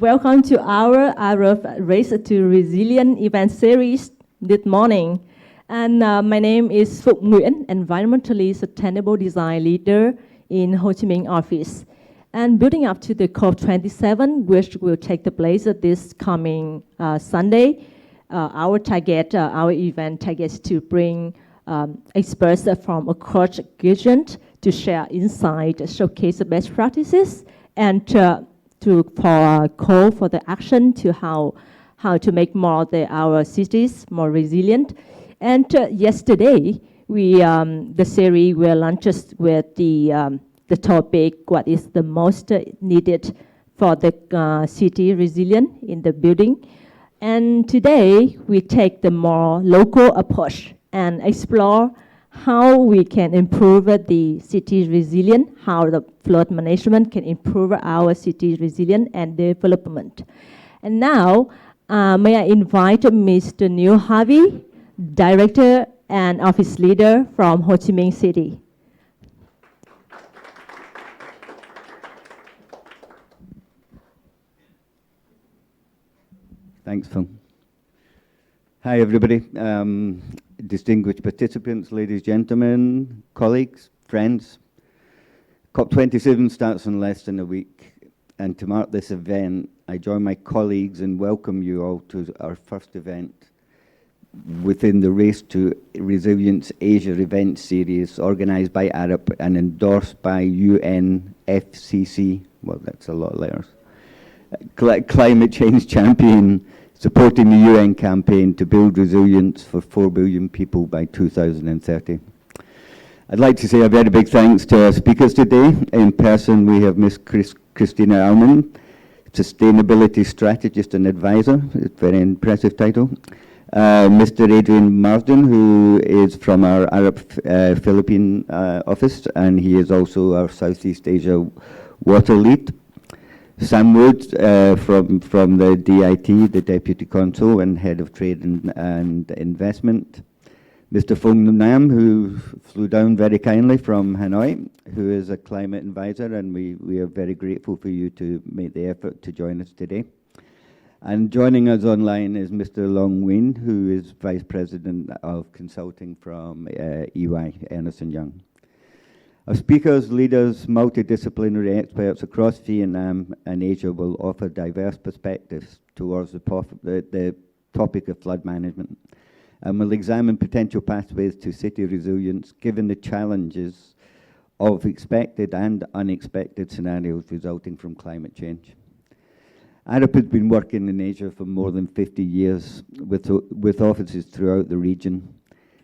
Welcome to our Arab Race to Resilient event series this morning. And my name is Phúc Nguyễn, Environmentally Sustainable Design Leader in Ho Chi Minh office. And building up to the COP27, which will take the place this coming Sunday, our event targets to bring experts from across regions to share insights, showcase the best practices, and call for the action to how to make our cities more resilient. And yesterday, the series will launch with the topic, what is the most needed for the city resilient in the building. And today, we take the more local approach and explore how we can improve the city's resilience, how the flood management can improve our city's resilience and development. And now, may I invite Mr. Neil Harvey, Director and Office Leader from Ho Chi Minh City. Thanks, Phil. Hi, everybody. Distinguished participants, ladies, gentlemen, colleagues, friends. COP27 starts in less than a week, and to mark this event, I join my colleagues and welcome you all to our first event within the Race to Resilience Asia event series, organized by Arab and endorsed by UNFCCC, well, that's a lot of letters, climate change champion, supporting the UN campaign to build resilience for 4 billion people by 2030. I'd like to say a very big thanks to our speakers today. In person, we have Ms. Christina Alman, Sustainability Strategist and Advisor, a very impressive title. Mr. Adrian Marsden, who is from our Arab Philippine office, and he is also our Southeast Asia water lead. Sam Wood from the DIT, the Deputy Consul and Head of Trade and Investment. Mr. Phung Nam, who flew down very kindly from Hanoi, who is a climate advisor, and we are very grateful for you to make the effort to join us today. And joining us online is Mr. Long Nguyen, who is Vice President of Consulting from EY, Ernst & Young. Our speakers, leaders, multidisciplinary experts across Vietnam and Asia will offer diverse perspectives towards the topic of flood management, and will examine potential pathways to city resilience given the challenges of expected and unexpected scenarios resulting from climate change. Arab has been working in Asia for more than 50 years with offices throughout the region,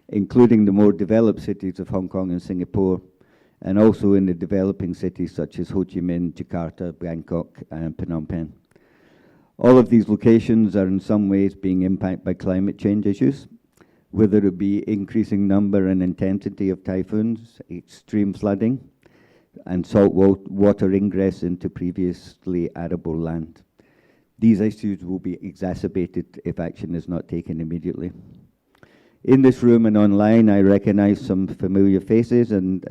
including the more developed cities of Hong Kong and Singapore, and also in the developing cities such as Ho Chi Minh, Jakarta, Bangkok, and Phnom Penh. All of these locations are in some ways being impacted by climate change issues, whether it be increasing number and intensity of typhoons, extreme flooding, and salt water ingress into previously arable land. These issues will be exacerbated if action is not taken immediately. In this room and online, I recognize some familiar faces and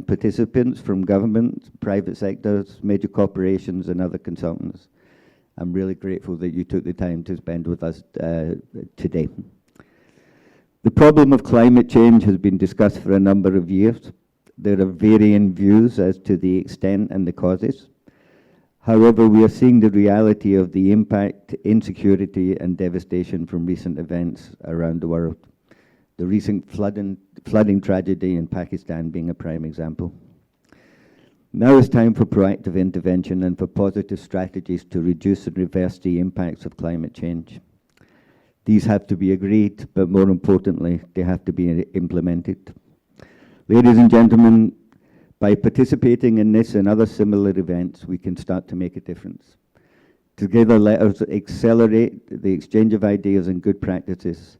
participants from government, private sectors, major corporations, and other consultants. I'm really grateful that you took the time to spend with us today. The problem of climate change has been discussed for a number of years. There are varying views as to the extent and the causes. However, we are seeing the reality of the impact, insecurity, and devastation from recent events around the world. The recent flooding tragedy in Pakistan being a prime example. Now it's time for proactive intervention and for positive strategies to reduce and reverse the impacts of climate change. These have to be agreed, but more importantly, they have to be implemented. Ladies and gentlemen, by participating in this and other similar events, we can start to make a difference. Together, let us accelerate the exchange of ideas and good practices.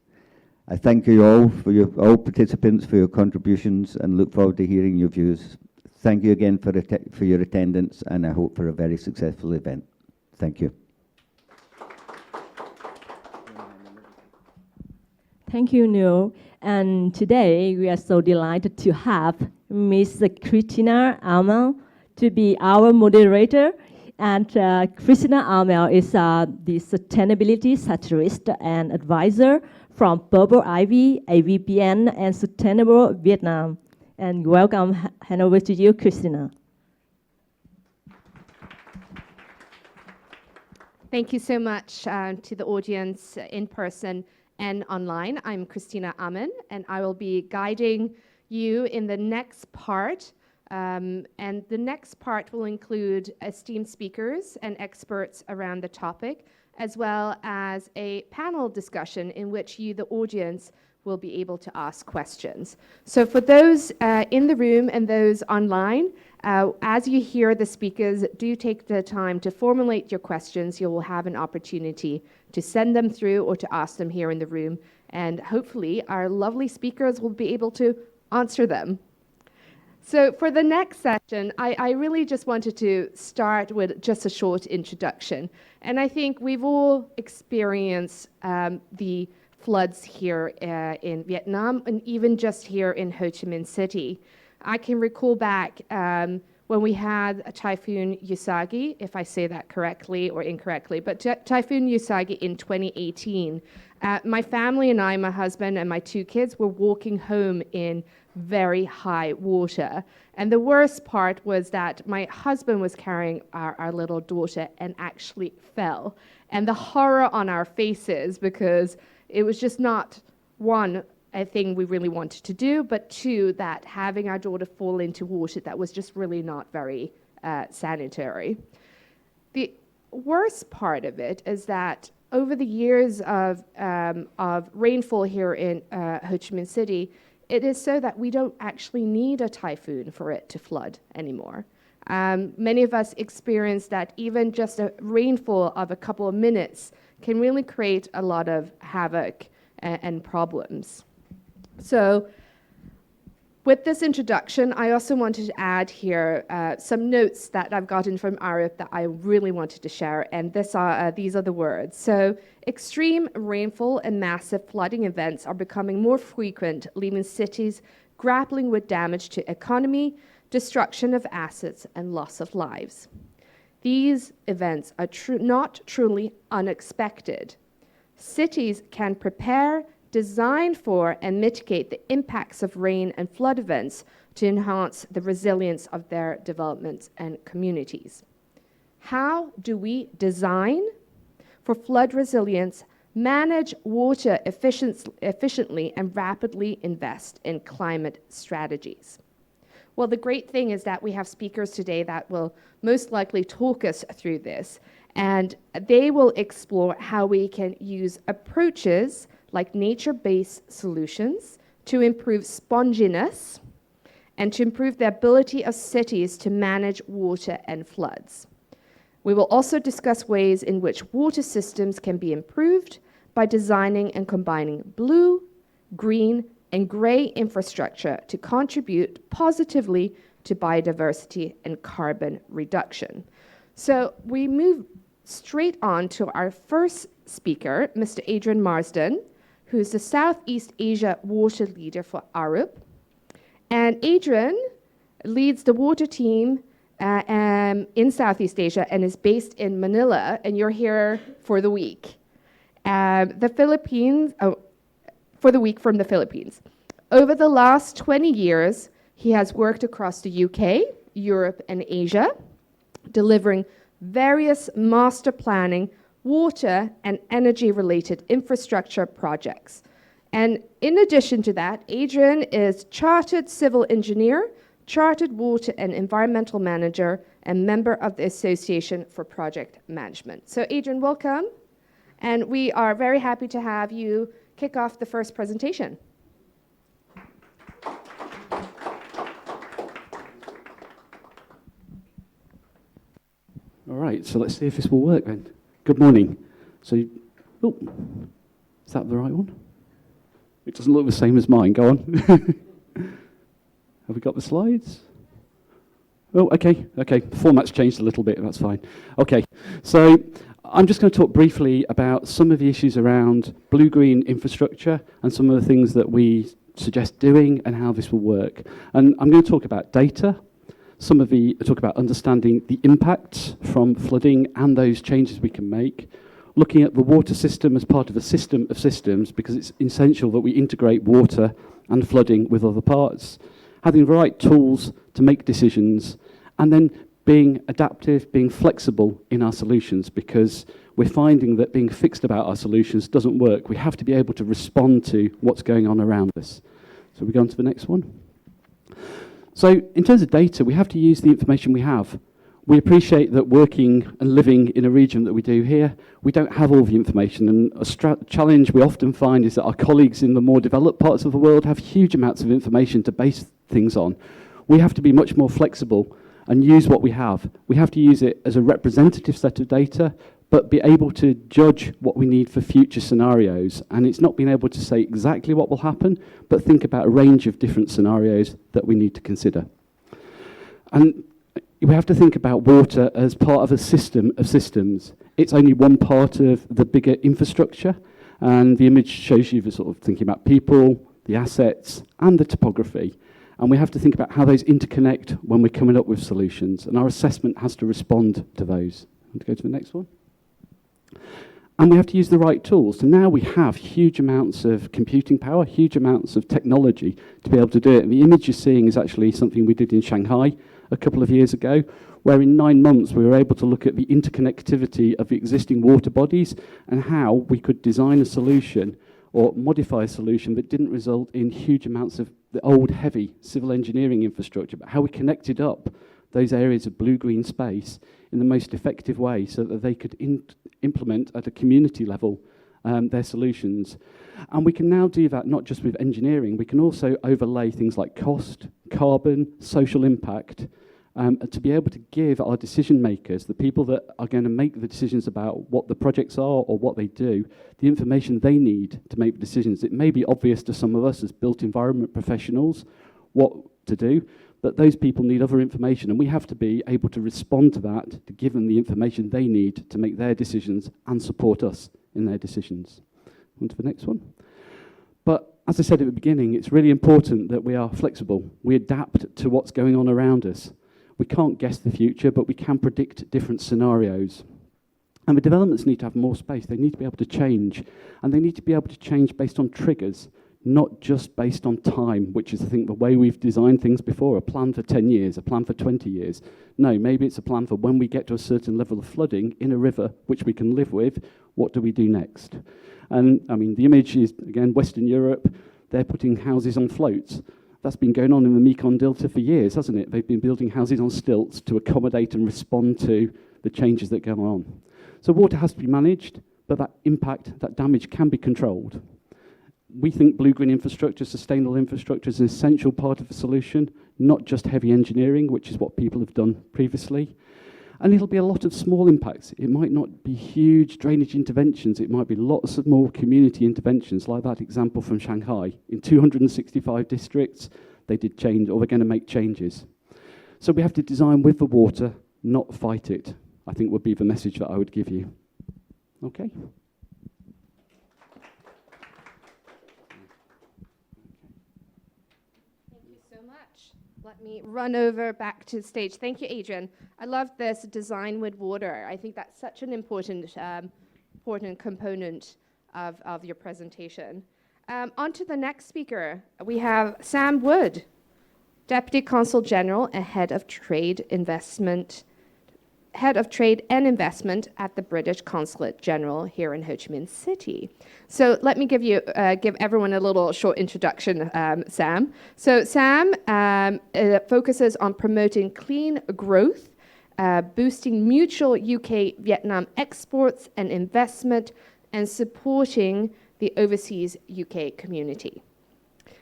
I thank you all, all participants, for your contributions and look forward to hearing your views. Thank you again for your attendance, and I hope for a very successful event. Thank you. Thank you, Neil. And today, we are so delighted to have Ms. Christina Alman to be our moderator. And Christina Armel is the sustainability satirist and advisor from Purple Ivy, AVPN, and Sustainable Vietnam. And welcome, hand over to you, Christina. Thank you so much to the audience in person and online. I'm Christina Amen, and I will be guiding you in the next part. And the next part will include esteemed speakers and experts around the topic, as well as a panel discussion in which you, the audience, will be able to ask questions. So for those in the room and those online, as you hear the speakers, do take the time to formulate your questions. You will have an opportunity to send them through or to ask them here in the room. And hopefully our lovely speakers will be able to answer them. So for the next session, I really just wanted to start with just a short introduction. And I think we've all experienced the floods here in Vietnam, and even just here in Ho Chi Minh City. I can recall back when we had a Typhoon Usagi, if I say that correctly or incorrectly, but Typhoon Usagi in 2018. My family and I, my husband and my 2 kids, were walking home in very high water. And the worst part was that my husband was carrying our little daughter and actually fell. And the horror on our faces, because it was just not, one, a thing we really wanted to do, but 2, that having our daughter fall into water, that was just really not very sanitary. The worst part of it is that over the years of rainfall here in Ho Chi Minh City, it is so that we don't actually need a typhoon for it to flood anymore. Many of us experience that even just a rainfall of a couple of minutes can really create a lot of havoc and problems. So with this introduction, I also wanted to add here some notes that I've gotten from Arif that I really wanted to share, and these are the words. So extreme rainfall and massive flooding events are becoming more frequent, leaving cities grappling with damage to economy, destruction of assets, and loss of lives. These events are not truly unexpected. Cities can prepare, design for, and mitigate the impacts of rain and flood events to enhance the resilience of their developments and communities. How do we design for flood resilience, manage water efficiently, and rapidly invest in climate strategies? Well, the great thing is that we have speakers today that will most likely talk us through this, and they will explore how we can use approaches like nature-based solutions to improve sponginess and to improve the ability of cities to manage water and floods. We will also discuss ways in which water systems can be improved by designing and combining blue, green, and gray infrastructure to contribute positively to biodiversity and carbon reduction. So we move straight on to our first speaker, Mr. Adrian Marsden, who's the Southeast Asia water leader for ARUP. And Adrian leads the water team in Southeast Asia and is based in Manila, and you're here for the week. For the week from the Philippines. Over the last 20 years, he has worked across the UK, Europe, and Asia, delivering various master planning, water, and energy-related infrastructure projects. And in addition to that, Adrian is chartered civil engineer, chartered water and environmental manager, and member of the Association for Project Management. So Adrian, welcome. And we are very happy to have you kick off the first presentation. All right, so let's see if this will work then. Good morning. So, oh, is that the right one? It doesn't look the same as mine. Go on. Have we got the slides? Oh, okay. The format's changed a little bit. That's fine. Okay, so I'm just going to talk briefly about some of the issues around blue-green infrastructure and some of the things that we suggest doing and how this will work. And I'm going to talk about data, Some of the talk about understanding the impacts from flooding and those changes we can make. Looking at the water system as part of a system of systems, because it's essential that we integrate water and flooding with other parts. Having the right tools to make decisions, and then being adaptive, being flexible in our solutions, because we're finding that being fixed about our solutions doesn't work. We have to be able to respond to what's going on around us. So we go on to the next one. So in terms of data, we have to use the information we have. We appreciate that working and living in a region that we do here, we don't have all the information, and a challenge we often find is that our colleagues in the more developed parts of the world have huge amounts of information to base things on. We have to be much more flexible and use what we have. We have to use it as a representative set of data, but be able to judge what we need for future scenarios. And it's not being able to say exactly what will happen, but think about a range of different scenarios that we need to consider. And we have to think about water as part of a system of systems. It's only one part of the bigger infrastructure, and the image shows you the sort of thinking about people, the assets, and the topography. And we have to think about how those interconnect when we're coming up with solutions, and our assessment has to respond to those. Want to go to the next one? And we have to use the right tools. So now we have huge amounts of computing power, huge amounts of technology to be able to do it. And the image you're seeing is actually something we did in Shanghai a couple of years ago, where in 9 months we were able to look at the interconnectivity of the existing water bodies and how we could design a solution or modify a solution that didn't result in huge amounts of the old heavy civil engineering infrastructure, but how we connected up those areas of blue-green space in the most effective way so that they could implement at a community level their solutions. And we can now do that not just with engineering, we can also overlay things like cost, carbon, social impact, to be able to give our decision makers, the people that are going to make the decisions about what the projects are or what they do, the information they need to make decisions. It may be obvious to some of us as built environment professionals what to do, but those people need other information, and we have to be able to respond to that, to give them the information they need to make their decisions and support us in their decisions. On to the next one. But as I said at the beginning, it's really important that we are flexible. We adapt to what's going on around us. We can't guess the future, but we can predict different scenarios. And the developments need to have more space. They need to be able to change. And they need to be able to change based on triggers, not just based on time, which is, I think, the way we've designed things before, a plan for 10 years, a plan for 20 years. No, maybe it's a plan for when we get to a certain level of flooding in a river, which we can live with, what do we do next? And, I mean, the image is, again, Western Europe. They're putting houses on floats. That's been going on in the Mekong Delta for years, hasn't it? They've been building houses on stilts to accommodate and respond to the changes that go on. So water has to be managed, but that impact, that damage can be controlled. We think blue-green infrastructure, sustainable infrastructure is an essential part of the solution, not just heavy engineering, which is what people have done previously. And it'll be a lot of small impacts. It might not be huge drainage interventions. It might be lots of more community interventions, like that example from Shanghai. In 265 districts, they did change, or they're going to make changes. So we have to design with the water, not fight it, I think would be the message that I would give you. Okay? Let me run over back to the stage. Thank you, Adrian. I love this design with water. I think that's such an important component of your presentation. On to the next speaker. We have Sam Wood, Deputy Consul General and Head of Trade and Investment at the British Consulate General here in Ho Chi Minh City. So let me give everyone a little short introduction, Sam. So Sam focuses on promoting clean growth, boosting mutual UK-Vietnam exports and investment, and supporting the overseas UK community.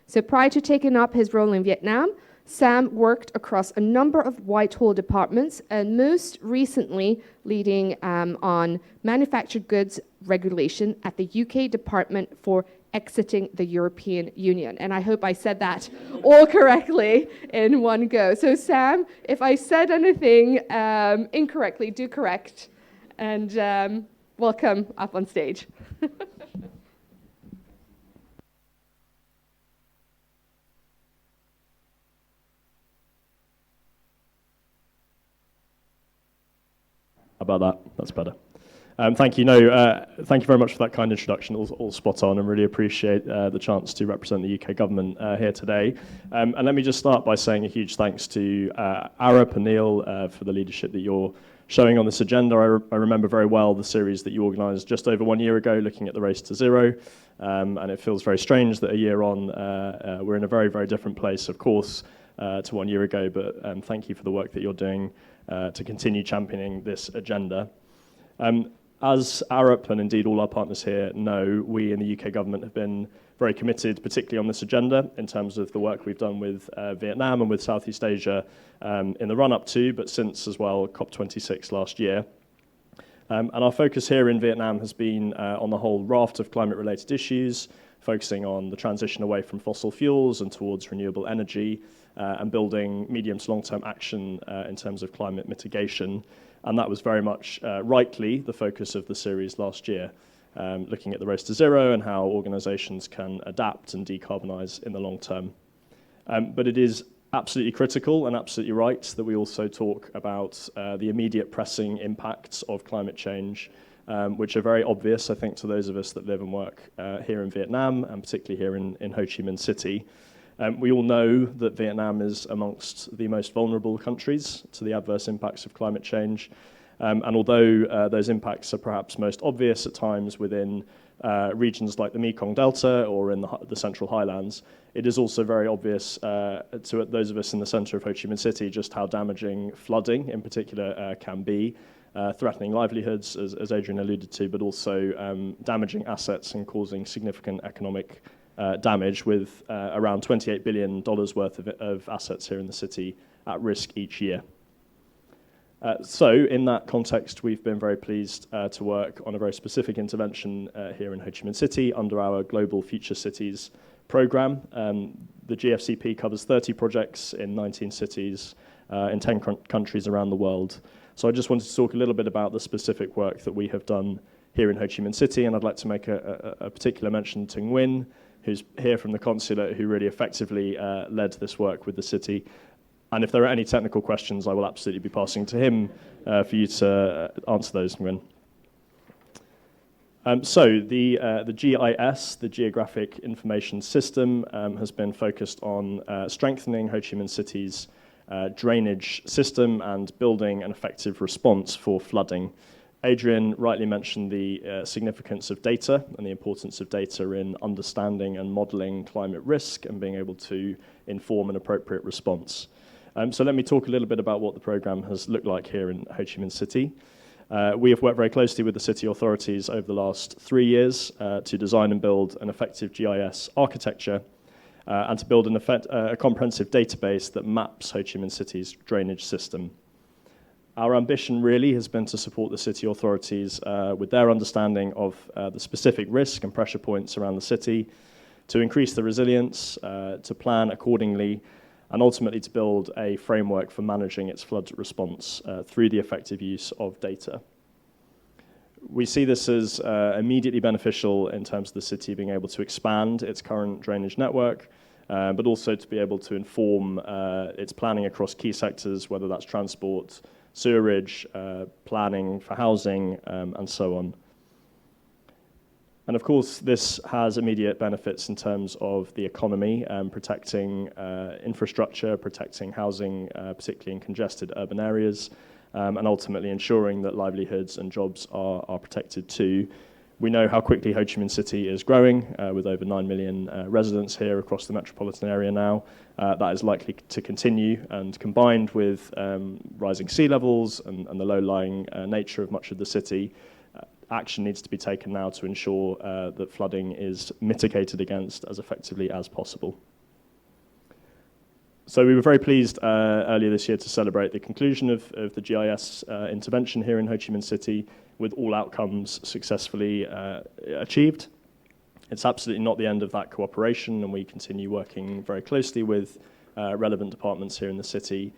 So prior to taking up his role in Vietnam, Sam worked across a number of Whitehall departments, and most recently leading on manufactured goods regulation at the UK Department for Exiting the European Union. And I hope I said that all correctly in one go. So Sam, if I said anything incorrectly, do correct. And welcome up on stage. About that, that's better. Thank you. No, thank you very much for that kind introduction. All spot on, and really appreciate the chance to represent the UK government here today. And let me just start by saying a huge thanks to Arup and Neil for the leadership that you're showing on this agenda. I remember very well the series that you organised just over 1 year ago, looking at the race to zero, and it feels very strange that a year on we're in a very, very different place, of course, to 1 year ago. But thank you for the work that you're doing to continue championing this agenda. As Arup and indeed all our partners here know, we in the UK government have been very committed, particularly on this agenda, in terms of the work we've done with Vietnam and with Southeast Asia in the run-up to, but since as well, COP26 last year. And our focus here in Vietnam has been on the whole raft of climate-related issues, focusing on the transition away from fossil fuels and towards renewable energy, and building medium to long-term action in terms of climate mitigation. And that was very much rightly the focus of the series last year, looking at the race to zero and how organisations can adapt and decarbonise in the long term. But it is absolutely critical and absolutely right that we also talk about the immediate pressing impacts of climate change, which are very obvious, I think, to those of us that live and work here in Vietnam, and particularly here in Ho Chi Minh City. We all know that Vietnam is amongst the most vulnerable countries to the adverse impacts of climate change. And although those impacts are perhaps most obvious at times within regions like the Mekong Delta or in the Central Highlands, it is also very obvious to those of us in the centre of Ho Chi Minh City just how damaging flooding in particular can be, threatening livelihoods, as Adrian alluded to, but also damaging assets and causing significant economic damage, with around $28 billion worth of assets here in the city at risk each year. So in that context, we've been very pleased to work on a very specific intervention here in Ho Chi Minh City under our Global Future Cities programme. The GFCP covers 30 projects in 19 cities in 10 countries around the world. So I just wanted to talk a little bit about the specific work that we have done here in Ho Chi Minh City, and I'd like to make a particular mention to Nguyen, who's here from the consulate, who really effectively led this work with the city. And if there are any technical questions, I will absolutely be passing to him for you to answer those, Nguyen. So the GIS, the Geographic Information System, has been focused on strengthening Ho Chi Minh City's drainage system and building an effective response for flooding. Adrian rightly mentioned the significance of data and the importance of data in understanding and modelling climate risk and being able to inform an appropriate response. So let me talk a little bit about what the programme has looked like here in Ho Chi Minh City. We have worked very closely with the city authorities over the last 3 years to design and build an effective GIS architecture and to build a comprehensive database that maps Ho Chi Minh City's drainage system. Our ambition really has been to support the city authorities with their understanding of the specific risk and pressure points around the city, to increase the resilience, to plan accordingly, and ultimately to build a framework for managing its flood response through the effective use of data. We see this as immediately beneficial in terms of the city being able to expand its current drainage network, but also to be able to inform its planning across key sectors, whether that's transport, sewerage, planning for housing, and so on. And of course, this has immediate benefits in terms of the economy, protecting infrastructure, protecting housing, particularly in congested urban areas, and ultimately ensuring that livelihoods and jobs are protected too. We know how quickly Ho Chi Minh City is growing, with over 9 million residents here across the metropolitan area now. That is likely to continue, and combined with rising sea levels and the low-lying nature of much of the city, action needs to be taken now to ensure that flooding is mitigated against as effectively as possible. So we were very pleased earlier this year to celebrate the conclusion of the GIS intervention here in Ho Chi Minh City, with all outcomes successfully achieved. It's absolutely not the end of that cooperation, and we continue working very closely with relevant departments here in the city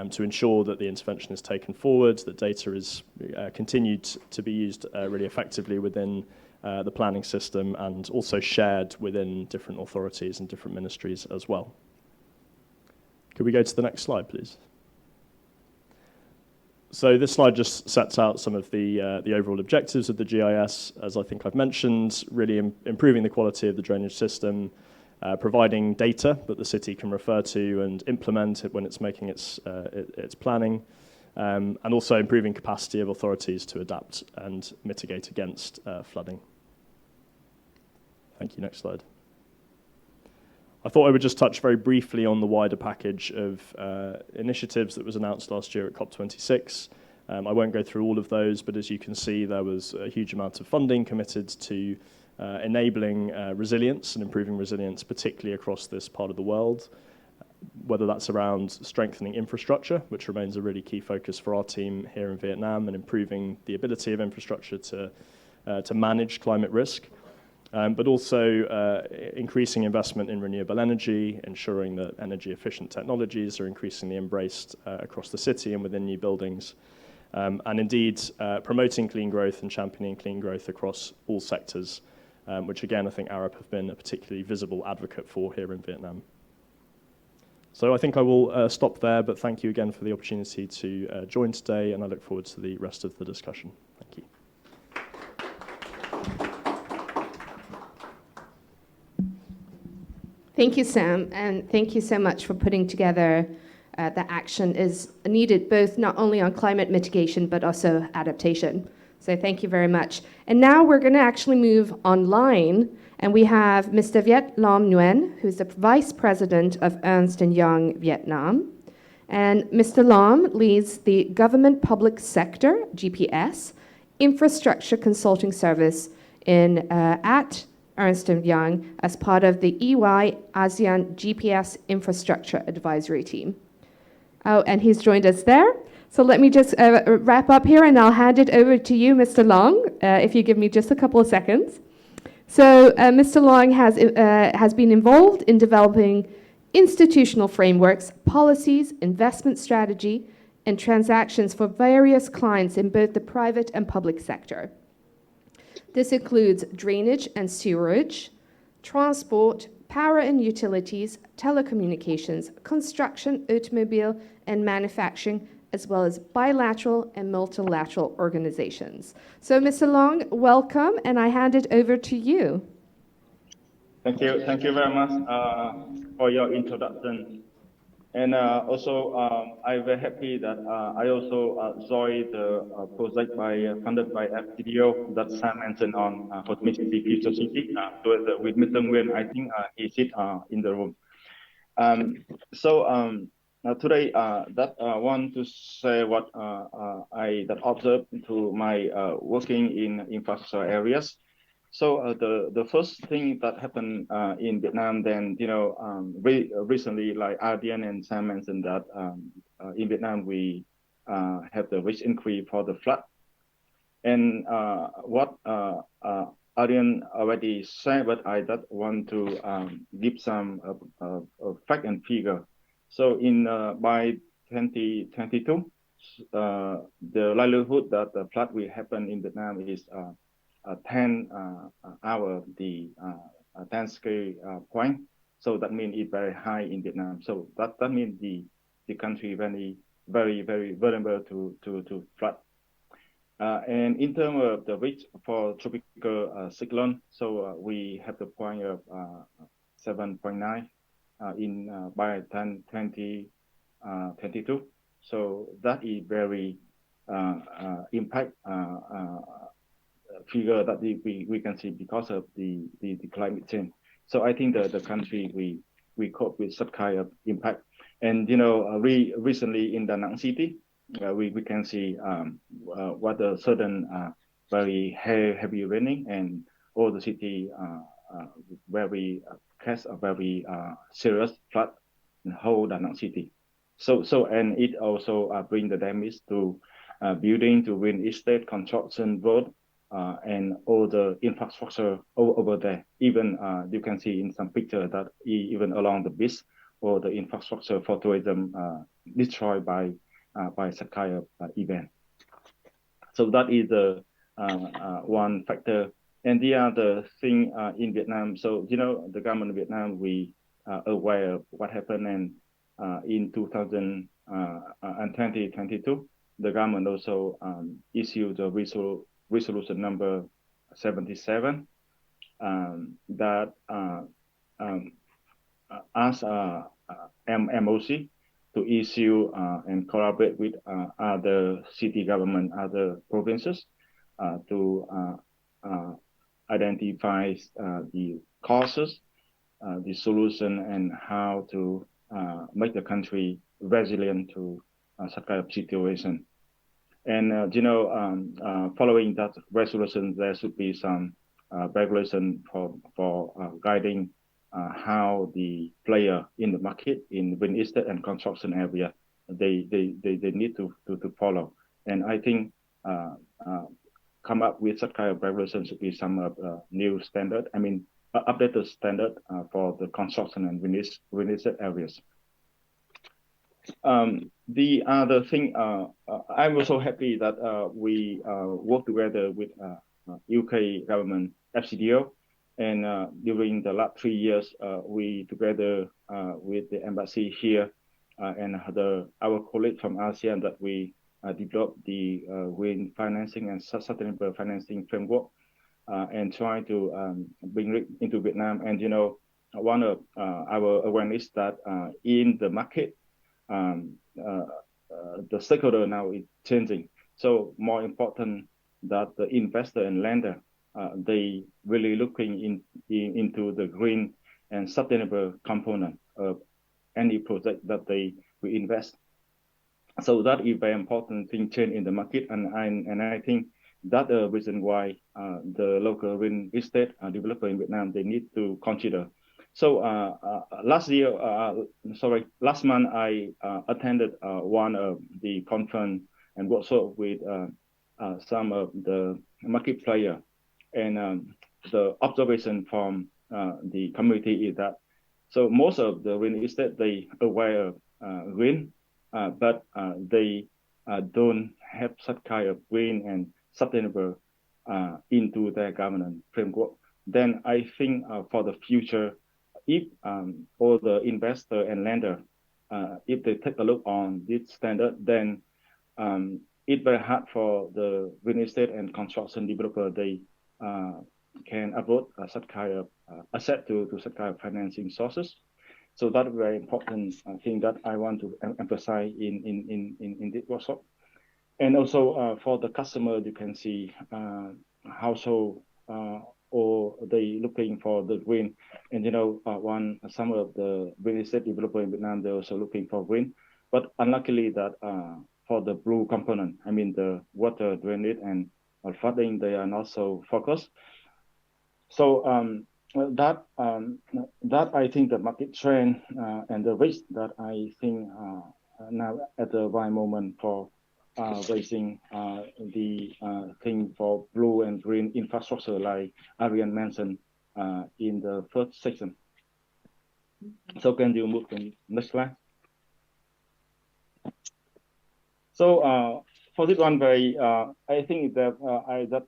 to ensure that the intervention is taken forward, that data is continued to be used really effectively within the planning system, and also shared within different authorities and different ministries as well. Could we go to the next slide, please? So this slide just sets out some of the overall objectives of the GIS, as I think I've mentioned, really improving the quality of the drainage system, providing data that the city can refer to and implement it when it's making its planning, and also improving capacity of authorities to adapt and mitigate against flooding. Thank you. Next slide. I thought I would just touch very briefly on the wider package of initiatives that was announced last year at COP26. I won't go through all of those, but as you can see, there was a huge amount of funding committed to enabling resilience and improving resilience, particularly across this part of the world, whether that's around strengthening infrastructure, which remains a really key focus for our team here in Vietnam, and improving the ability of infrastructure to manage climate risk. But also increasing investment in renewable energy, ensuring that energy-efficient technologies are increasingly embraced across the city and within new buildings, and indeed promoting clean growth and championing clean growth across all sectors, which again I think Arup have been a particularly visible advocate for here in Vietnam. So I think I will stop there, but thank you again for the opportunity to join today, and I look forward to the rest of the discussion. Thank you. Thank you, Sam, and thank you so much for putting together that action is needed both not only on climate mitigation but also adaptation. So thank you very much. And now we're going to actually move online, and we have Mr. Viet Lam Nguyen, who's the Vice President of Ernst & Young Vietnam. And Mr. Lam leads the Government Public Sector, GPS, Infrastructure Consulting Service at Ernst & Young as part of the EY ASEAN GPS Infrastructure Advisory Team. Oh, and he's joined us there. So let me just wrap up here, and I'll hand it over to you, Mr. Long, if you give me just a couple of seconds. So Mr. Long has been involved in developing institutional frameworks, policies, investment strategy, and transactions for various clients in both the private and public sector. This includes drainage and sewerage, transport, power and utilities, telecommunications, construction, automobile, and manufacturing, as well as bilateral and multilateral organizations. So, Mr. Long, welcome, and I hand it over to you. Thank you very much for your introduction. And also, I'm very happy that I also joined the project funded by FCDO that Sam mentioned on for Mississippi Future City. With Mr. Nguyen, I think he sits in the room. Today, that I want to say what I observed through my working in infrastructure areas. So the first thing that happened in Vietnam, then recently, like Ardian and Sam mentioned that in Vietnam we have the risk increase for the flood, and what Ardian already said, but I just want to give some fact and figure. So in by 2022, the likelihood that the flood will happen in Vietnam is 10 hour the 10 scale point. So that means it's very high in Vietnam. So that means the country very vulnerable to flood. And in terms of the risk for tropical cyclone, so we have the point of 7.9 in by 2022. So that is very impact figure that we can see because of the climate change. So I think the country we cope with such kind of impact. And recently in Da Nang City, we can see what the sudden very heavy raining, and all the city very catch a very serious flood in whole Da Nang City. So and it also bring the damage to building, to real estate, construction, road, and all the infrastructure over there. Even you can see in some picture that even along the beach, or the infrastructure for tourism destroyed by such kind of event. So that is the one factor. And the other thing in Vietnam, so the government of Vietnam, we are aware of what happened, and in 2022, the government also issued the resolution number 77 that asks MOC to issue and collaborate with other city government, other provinces to identify the causes, the solution, and how to make the country resilient to such kind of situation. And following that resolution, there should be some regulation for guiding how the player in the market in real estate and construction area they need to follow. And I think come up with such kind of regulation should be some new standard. I mean, updated standard for the construction and real estate areas. The other thing, I'm also happy that we work together with UK government FCDO, and during the last 3 years, we together with the embassy here and our colleagues from ASEAN that we developed the green financing and sustainable financing framework and try to bring it into Vietnam. And one of our awareness that in the market, the stakeholder now is changing. So more important that the investor and lender, they really looking into the green and sustainable component of any project that they will invest. So that is very important thing change in the market, and I think that's the reason why the local real estate developer in Vietnam, they need to consider. So last month, I attended one of the conference and workshop with some of the market player, and the observation from the community is that so most of the real estate they aware of green, but they don't have such kind of green and sustainable into their governance framework. Then I think for the future, if all the investor and lender, if they take a look on this standard, then it's very hard for the real estate and construction developer. They can avoid such kind of asset to such kind of financing sources. So that's a very important thing that I want to emphasize in this workshop. And also for the customer, you can see household or they looking for the green. And some of the real estate developer in Vietnam, they're also looking for green. But unluckily that for the blue component, I mean the water drainage and flooding, they are not so focused. So that I think the market trend and the risk that I think now at the right moment for raising the thing for blue and green infrastructure, like Arian mentioned in the first section. So can you move to the next slide? So for this one, I think that I just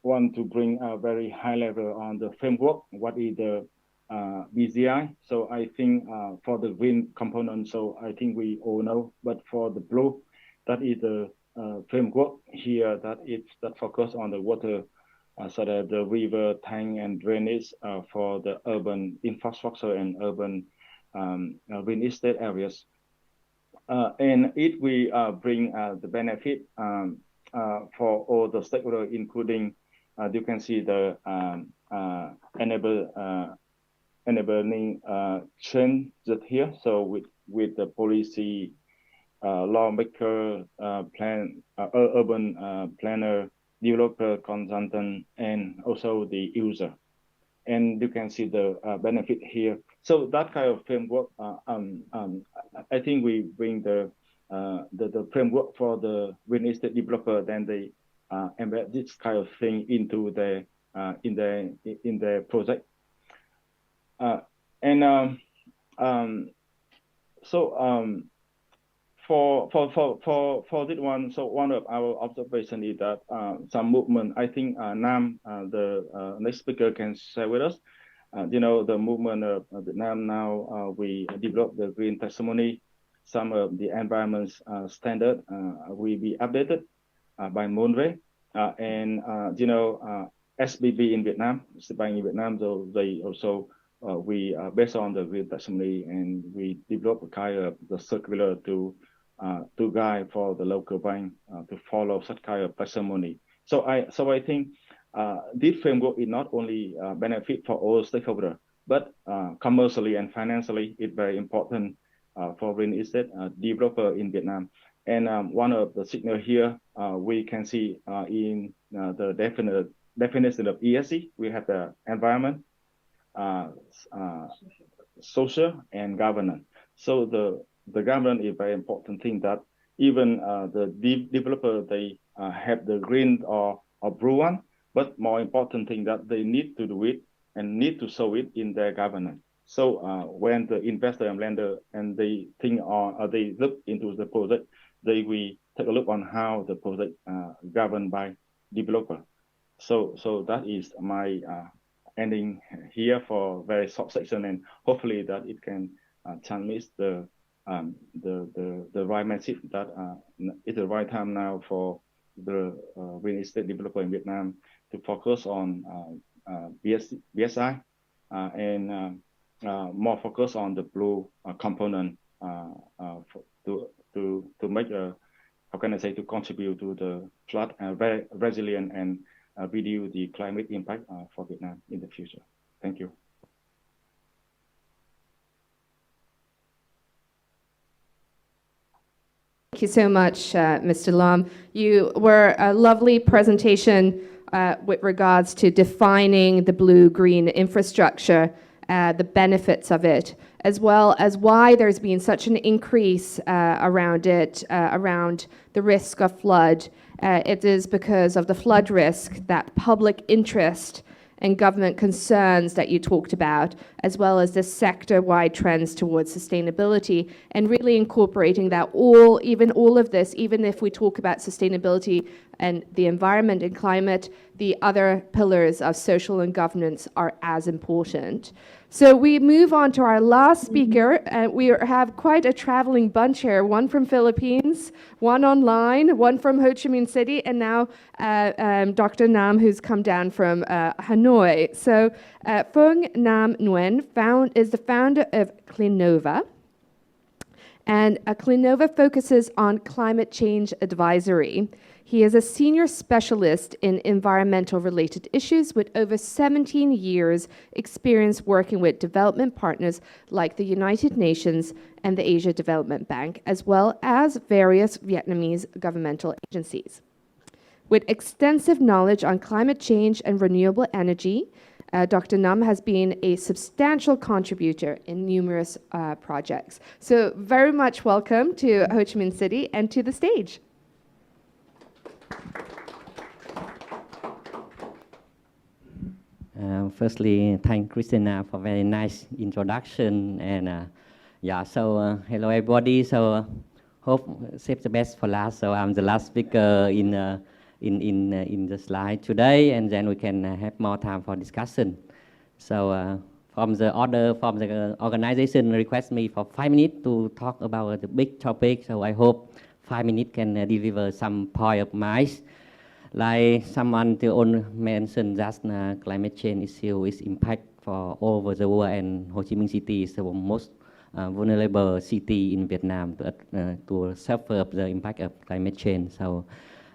want to bring a very high level on the framework. What is the BZI? So I think for the green component, so I think we all know, but for the blue, that is the framework here that focus on the water, so that the river, tank, and drainage for the urban infrastructure and urban real estate areas. And it will bring the benefit for all the stakeholders, including you can see the enabling change that here. So with the policy lawmaker, urban planner, developer, consultant, and also the user. And you can see the benefit here. So that kind of framework, I think we bring the framework for the real estate developer. Then they embed this kind of thing into the in the project. For this one, so one of our observation is that some movement. I think Nam, the next speaker, can share with us. The movement of Vietnam now. We developed the green taxonomy, some of the environment standard will be updated by MONRE. SBB in Vietnam, Bank in Vietnam, so they also we based on the green taxonomy, and we develop a kind of the circular to guide for the local bank to follow such kind of taxonomy. So I think this framework is not only benefit for all stakeholders, but commercially and financially, it's very important for real estate developer in Vietnam. And one of the signal here we can see in the definition of ESG, we have the environment, social, and governance. So the governance is very important thing that even the developer, they have the green or blue one, but more important thing that they need to do it and need to show it in their governance. So when the investor and lender and they think or they look into the project, they will take a look on how the project governed by developer. So that is my ending here for very short section, and hopefully that it can transmit the right message that it's the right time now for the real estate developer in Vietnam to focus on BSI and more focus on the blue component to make a, how can I say, to contribute to the flood and very resilient and reduce the climate impact for Vietnam in the future. Thank you. Thank you so much, Mr. Lam. You were a lovely presentation with regards to defining the blue-green infrastructure, the benefits of it, as well as why there's been such an increase around it, around the risk of flood. It is because of the flood risk, that public interest and government concerns that you talked about, as well as the sector-wide trends towards sustainability, and really incorporating that even all of this, even if we talk about sustainability and the environment and climate, the other pillars of social and governance are as important. So we move on to our last speaker. We have quite a traveling bunch here, one from Philippines, one online, one from Ho Chi Minh City, and now Dr. Nam, who's come down from Hanoi. So Phuong Nam Nguyen is the founder of Cleannova. And Cleannova focuses on climate change advisory. He is a senior specialist in environmental related issues with over 17 years experience working with development partners like the United Nations and the Asia Development Bank, as well as various Vietnamese governmental agencies. With extensive knowledge on climate change and renewable energy, Dr. Nam has been a substantial contributor in numerous projects. So very much welcome to Ho Chi Minh City and to the stage. Firstly, thank Christina for very nice introduction, and hello everybody. So hope save the best for last. So I'm the last speaker in the slide today, and then we can have more time for discussion. So from the organization request me for 5 minutes to talk about the big topic. So I hope 5 minutes can deliver some point of mine. Like someone mentioned that climate change issue is impact for all over the world, and Ho Chi Minh City is the most vulnerable city in Vietnam to suffer the impact of climate change. So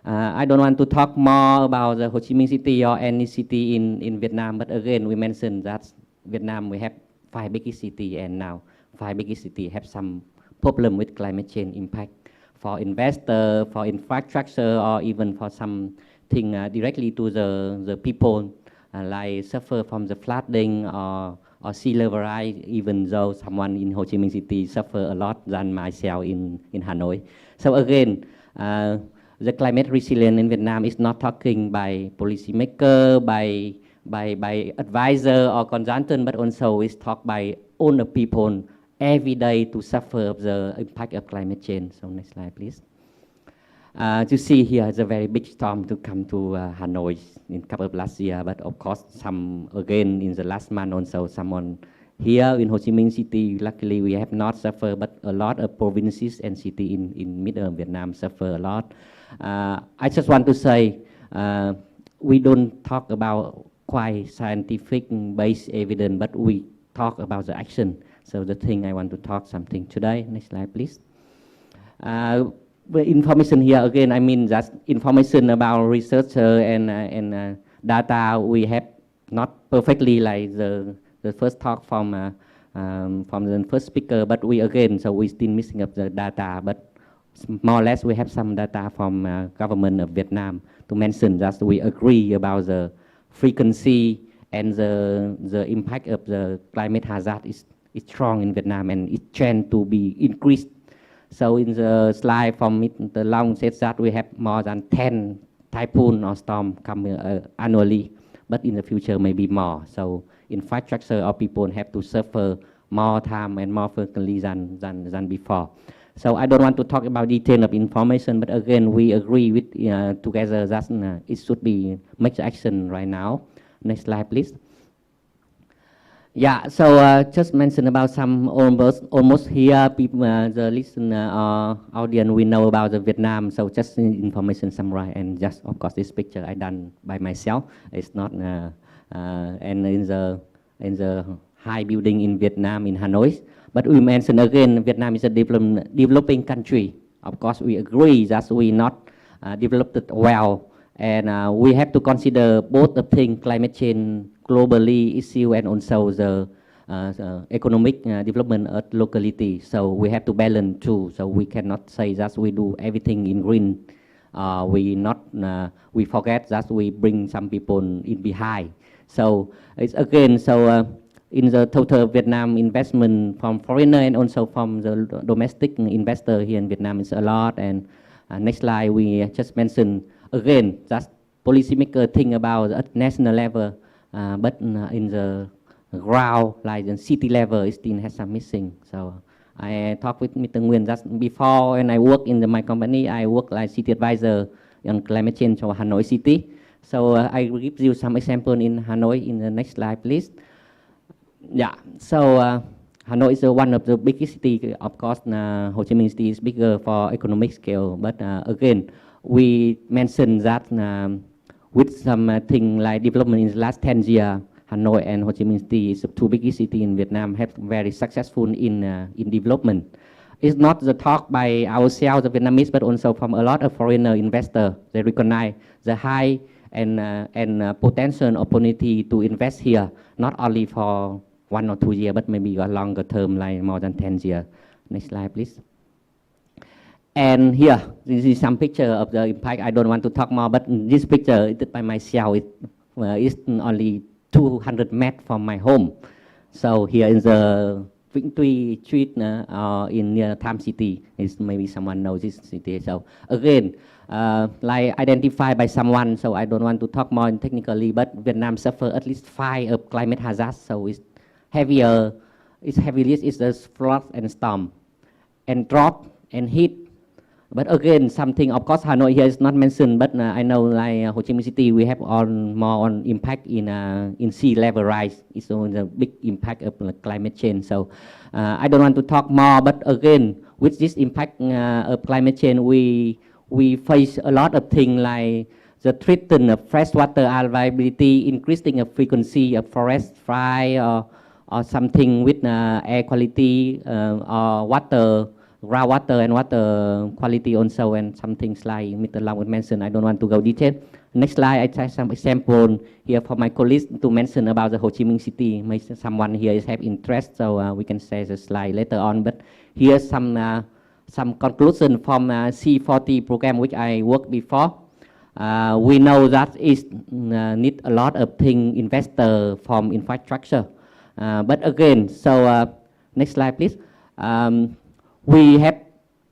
I don't want to talk more about the Ho Chi Minh City or any city in Vietnam, but again, we mentioned that Vietnam, we have 5 biggest cities, and now 5 biggest cities have some problem with climate change impact for investor, for infrastructure, or even for something directly to the people, like suffer from the flooding or sea level rise, even though someone in Ho Chi Minh City suffer a lot than myself in Hanoi. So again, the climate resilience in Vietnam is not talking by policymaker, by advisor or consultant, but also is talked by all the people every day to suffer the impact of climate change. So next slide, please. You see here is a very big storm to come to Hanoi in a couple of last year, but of course some again in the last month also someone Here in Ho Chi Minh City, luckily we have not suffered, but a lot of provinces and cities in middle Vietnam suffer a lot. I just want to say, we don't talk about quite scientific based evidence, but we talk about the action. So the thing I want to talk something today. Next slide, please. The information here again, I mean that information about researcher and data we have not perfectly like the first talk from the first speaker, but we again, so we still missing up the data, but more or less we have some data from government of Vietnam to mention that we agree about the frequency and the impact of the climate hazard is strong in Vietnam and it trend to be increased. So in the slide from Mr. Long said that we have more than 10 typhoon or storm coming annually, but in the future maybe more. So infrastructure or people have to suffer more time and more frequently than before. So I don't want to talk about detail of information, but again, we agree with together that it should be make action right now. Next slide, please. Yeah, so just mention about some almost here people, the listener audience we know about the Vietnam. So just information summary and just of course this picture I done by myself. It's not and in the high building in Vietnam in Hanoi. But we mention again Vietnam is a developing country. Of course we agree that we not developed it well, and we have to consider both the thing climate change globally issue and also the economic development at locality. So we have to balance too. So we cannot say that we do everything in green. We forget that we bring some people in behind. So it's again, so in the total Vietnam investment from foreigner and also from the domestic investor here in Vietnam is a lot. And next slide, we just mentioned again that policymaker think about at national level. But in the ground, like the city level, it still has some missing. So I talked with Mr. Nguyen that before, when I work in my company, I work like city advisor on climate change for Hanoi City. So I will give you some example in Hanoi in the next slide, please. Yeah, so Hanoi is one of the biggest cities. Of course, Ho Chi Minh City is bigger for economic scale. But again, we mentioned that with some thing like development in the last 10 years, Hanoi and Ho Chi Minh City is the two biggest cities in Vietnam have very successful in development. It's not the talk by ourselves, the Vietnamese, but also from a lot of foreigner investors. They recognize the high and potential opportunity to invest here, not only for 1 or 2 years, but maybe a longer term, like more than 10 years. Next slide, please. And here, this is some picture of the impact. I don't want to talk more, but this picture is by myself. It's only 200 meters from my home. So here in the Vĩnh Tuy Street in near Tham City, is maybe someone knows this city. So again, like identified by someone. So I don't want to talk more technically, but Vietnam suffer at least 5 of climate hazards. So it's heavier. It's heaviest is the flood and storm, and drought and heat. But again, something, of course, Hanoi here is not mentioned, but I know like Ho Chi Minh City, we have more on impact in sea level rise. It's on the big impact of climate change. So I don't want to talk more, but again, with this impact of climate change, we face a lot of things like the threaten of freshwater availability, increasing of frequency of forest fire, or something with air quality or water, groundwater and water quality also, and some things like Mr. Long would mention. I don't want to go detail. Next slide, I try some example here for my colleagues to mention about the Ho Chi Minh City. Maybe someone here is have interest, so we can share the slide later on. But here's some conclusion from C40 program which I worked before. We know that it need a lot of thing investor from infrastructure. But again, so next slide, please. We have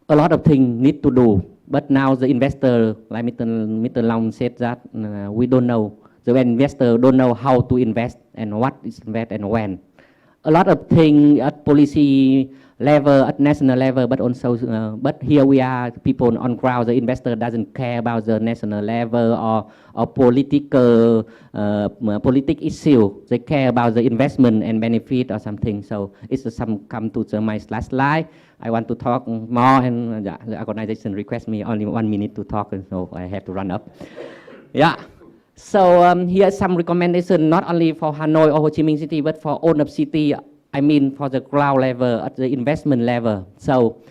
a lot of things need to do, but now the investor, like Mr. Long said that we don't know. The investor don't know how to invest and what is invest and when. A lot of things at policy level, at national level, but also, but here we are, people on ground, the investor doesn't care about the national level or political issue. They care about the investment and benefit or something. So it's some come to my last slide. I want to talk more, and the organization requests me only 1 minute to talk, and so I have to run up. Yeah. So here are some recommendations, not only for Hanoi or Ho Chi Minh City, but for all of city. I mean, for the ground level, at the investment level. So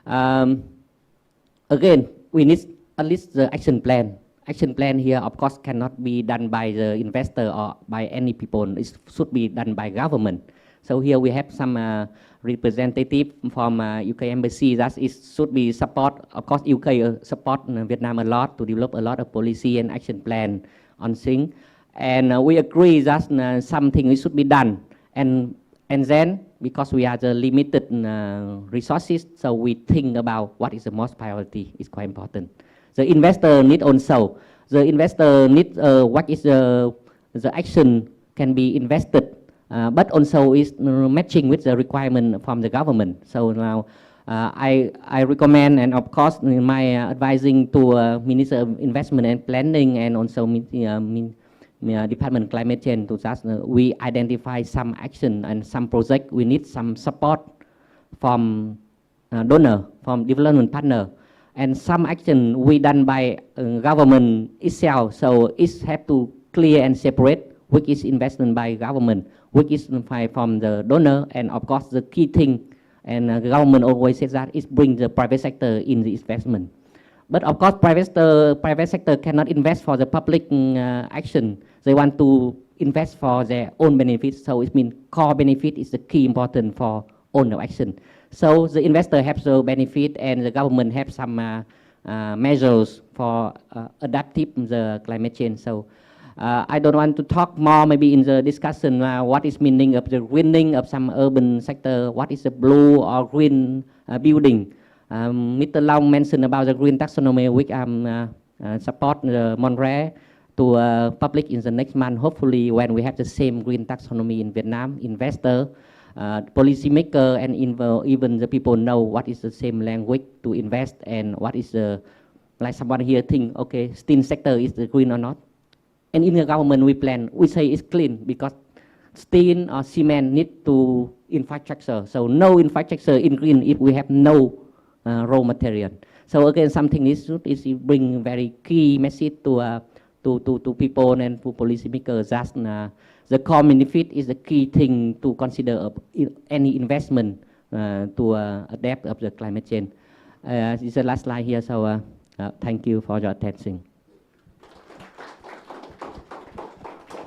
again, we need at least the action plan. Action plan here, of course, cannot be done by the investor or by any people. It should be done by government. So here we have some representative from UK embassy that it should be support. Of course, UK support Vietnam a lot to develop a lot of policy and action plan on things. And we agree that something should be done. And then, because we are the limited resources, so we think about what is the most priority. It's quite important. The investor need also. The investor need what is the action can be invested, but also is matching with the requirement from the government. So now I recommend, and of course, my advising to Minister of Investment and Planning, and also Department of Climate Change, to just we identify some action and some project. We need some support from donor, from development partner, and some action we done by government itself. So it have to clear and separate which is investment by government, which is from the donor, and of course the key thing, and the government always says that is bring the private sector in the investment. But of course, private sector cannot invest for the public action. They want to invest for their own benefits. So it means core benefit is the key important for own action. So the investor has the benefit, and the government have some measures for adaptive the climate change. So I don't want to talk more maybe in the discussion what is meaning of the greening of some urban sector, what is the blue or green building. Mr. Long mentioned about the green taxonomy, which support Montreal to public in the next month. Hopefully, when we have the same green taxonomy in Vietnam, investor, policymaker, and even the people know what is the same language to invest, and what is the, like someone here think, okay, steel sector is the green or not. And in the government we plan, we say it's clean because steel or cement need to infrastructure. So no infrastructure in green if we have no raw material. So again, something is bring very key message to people and to policymakers that the core benefit is the key thing to consider of any investment to adapt of the climate change. This is the last slide here. So thank you for your attention.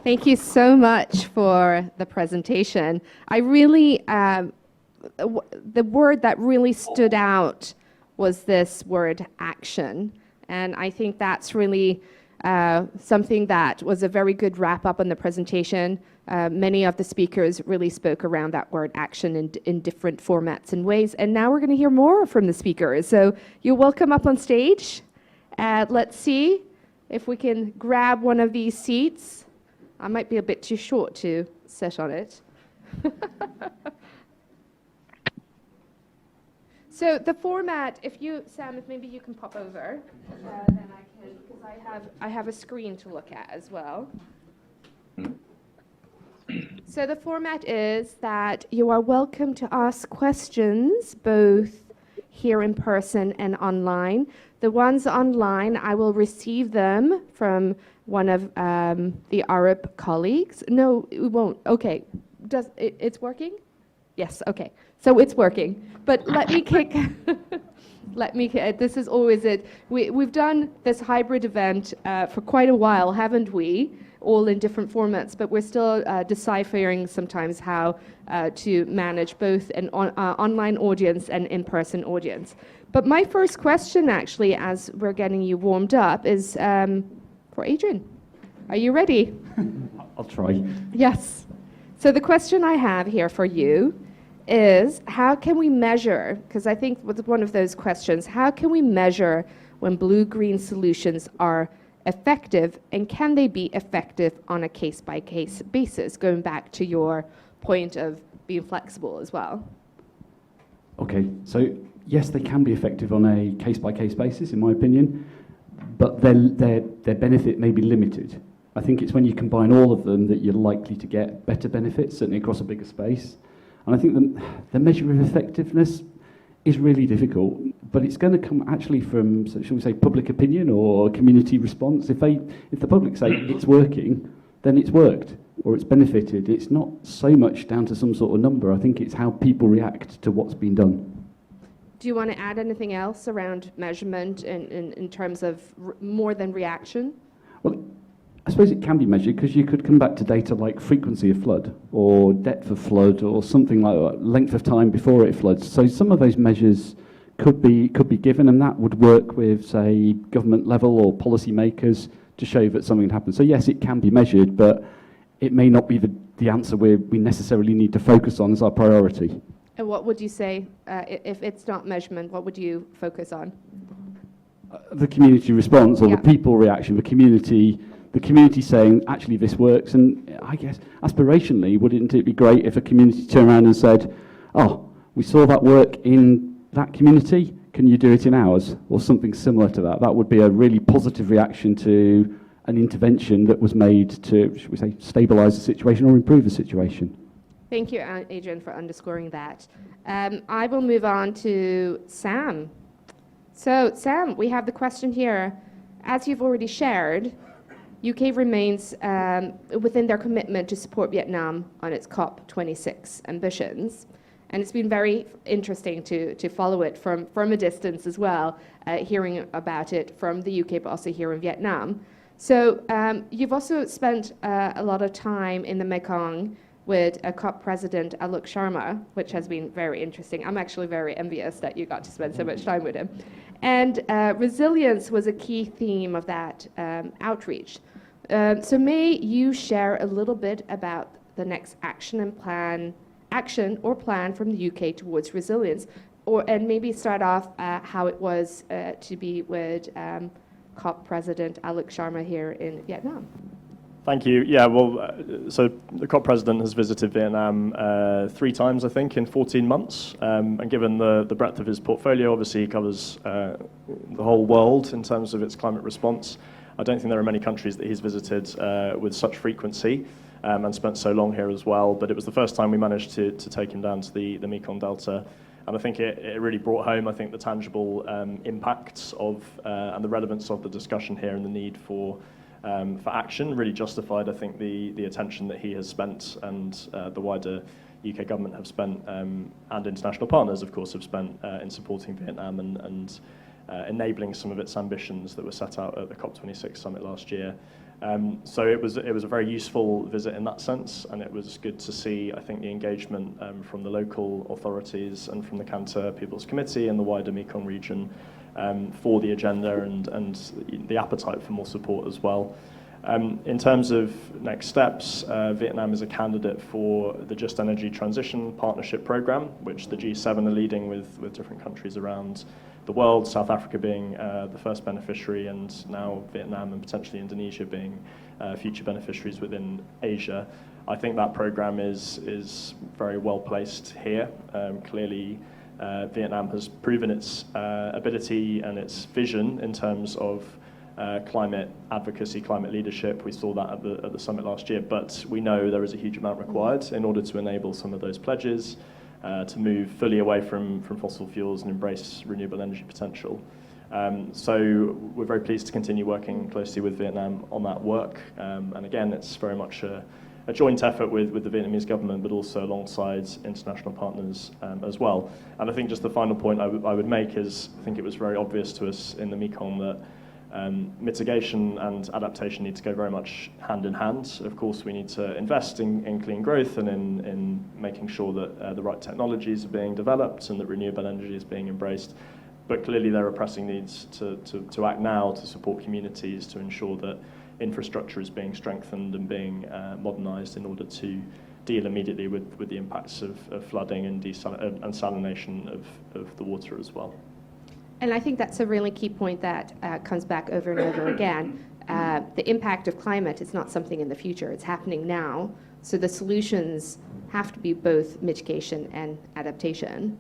Thank you so much for the presentation. I really, the word that really stood out was this word action. And I think that's really something that was a very good wrap up on the presentation. Many of the speakers really spoke around that word action in different formats and ways. And now we're going to hear more from the speakers. So you're welcome up on stage. Let's see if we can grab one of these seats. I might be a bit too short to sit on it. So the format, if you, Sam, if maybe you can pop over, then I can, because I have a screen to look at as well. So the format is that you are welcome to ask questions, both here in person and online. The ones online, I will receive them from one of the Arab colleagues. No, it won't. Okay. It's working? Yes, okay. So it's working. But let me kick, this is always it. We've done this hybrid event for quite a while, haven't we? All in different formats, but we're still deciphering sometimes how to manage both an online audience and in-person audience. But my first question, actually, as we're getting you warmed up, is for Adrian. Are you ready? I'll try. Yes. So the question I have here for you is, how can we measure, because I think with one of those questions, how can we measure when blue-green solutions are effective, and can they be effective on a case-by-case basis, going back to your point of being flexible as well? Okay, so yes, they can be effective on a case-by-case basis, in my opinion, but their benefit may be limited. I think it's when you combine all of them that you're likely to get better benefits, certainly across a bigger space. And I think the measure of effectiveness is really difficult, but it's going to come actually from, so shall we say, public opinion or community response. If the public say it's working, then it's worked or it's benefited. It's not so much down to some sort of number. I think it's how people react to what's been done. Do you want to add anything else around measurement in terms of more than reaction? Well, I suppose it can be measured because you could come back to data like frequency of flood or depth of flood or something like that, length of time before it floods. So some of those measures could be given, and that would work with, say, government level or policy makers to show that something happened. So yes, it can be measured, but it may not be the answer we necessarily need to focus on as our priority. And what would you say, if it's not measurement, what would you focus on? The community response or the people reaction, the community saying, actually this works. And I guess aspirationally, wouldn't it be great if a community turned around and said, oh, we saw that work in that community, can you do it in ours? Or something similar to that. That would be a really positive reaction to an intervention that was made to, should we say, stabilise the situation or improve the situation. Thank you, Adrian, for underscoring that. I will move on to Sam. So, Sam, we have the question here. As you've already shared, UK remains within their commitment to support Vietnam on its COP26 ambitions. And it's been very interesting to follow it from a distance as well, hearing about it from the UK, but also here in Vietnam. So you've also spent a lot of time in the Mekong with a COP president, Alok Sharma, which has been very interesting. I'm actually very envious that you got to spend so much time with him. And resilience was a key theme of that outreach. So may you share a little bit about the next action or plan from the UK towards resilience, and maybe start off how it was to be with COP President Alok Sharma here in Vietnam. Thank you. Yeah, well, so the COP president has visited Vietnam 3 times, I think, in 14 months. And given the breadth of his portfolio, obviously he covers the whole world in terms of its climate response. I don't think there are many countries that he's visited with such frequency and spent so long here as well. But it was the first time we managed to take him down to the Mekong Delta. And I think it really brought home, I think, the tangible impacts of and the relevance of the discussion here and the need for action really justified, I think, the attention that he has spent and the wider UK government have spent and international partners, of course, have spent in supporting Vietnam and enabling some of its ambitions that were set out at the COP26 summit last year. So it was a very useful visit in that sense, and it was good to see, I think, the engagement from the local authorities and from the Cantor People's Committee and the wider Mekong region for the agenda and the appetite for more support as well. In terms of next steps, Vietnam is a candidate for the Just Energy Transition Partnership Programme, which the G7 are leading with different countries around the world, South Africa being the first beneficiary, and now Vietnam and potentially Indonesia being future beneficiaries within Asia. I think that programme is very well placed here. Clearly, Vietnam has proven its ability and its vision in terms of climate advocacy, climate leadership. We saw that at the summit last year, but we know there is a huge amount required in order to enable some of those pledges, to move fully away from fossil fuels and embrace renewable energy potential. So we're very pleased to continue working closely with Vietnam on that work. And again, it's very much a joint effort with the Vietnamese government, but also alongside international partners as well. And I think just the final point I would make is, I think it was very obvious to us in the Mekong that mitigation and adaptation need to go very much hand in hand. Of course, we need to invest in clean growth and in making sure that the right technologies are being developed and that renewable energy is being embraced. But clearly there are pressing needs to act now to support communities, to ensure that infrastructure is being strengthened and being modernised in order to deal immediately with the impacts of flooding and salination of the water as well. And I think that's a really key point that comes back over and over again. The impact of climate is not something in the future, it's happening now. So the solutions have to be both mitigation and adaptation.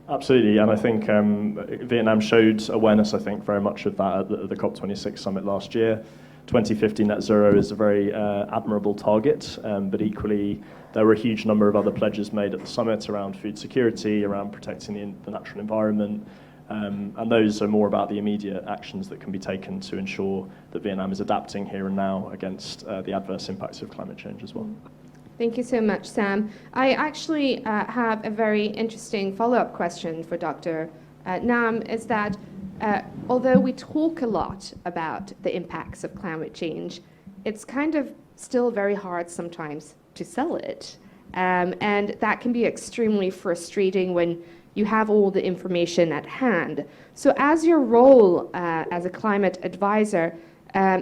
Absolutely, and I think Vietnam showed awareness, I think, very much of that at the COP26 summit last year. 2050 net zero is a very admirable target, but equally there were a huge number of other pledges made at the summit around food security, around protecting the natural environment, and those are more about the immediate actions that can be taken to ensure that Vietnam is adapting here and now against the adverse impacts of climate change as well. Thank you so much, Sam. I actually have a very interesting follow-up question for Dr. Nam, is that although we talk a lot about the impacts of climate change, it's kind of still very hard sometimes to sell it. And that can be extremely frustrating when you have all the information at hand. So as your role as a climate advisor,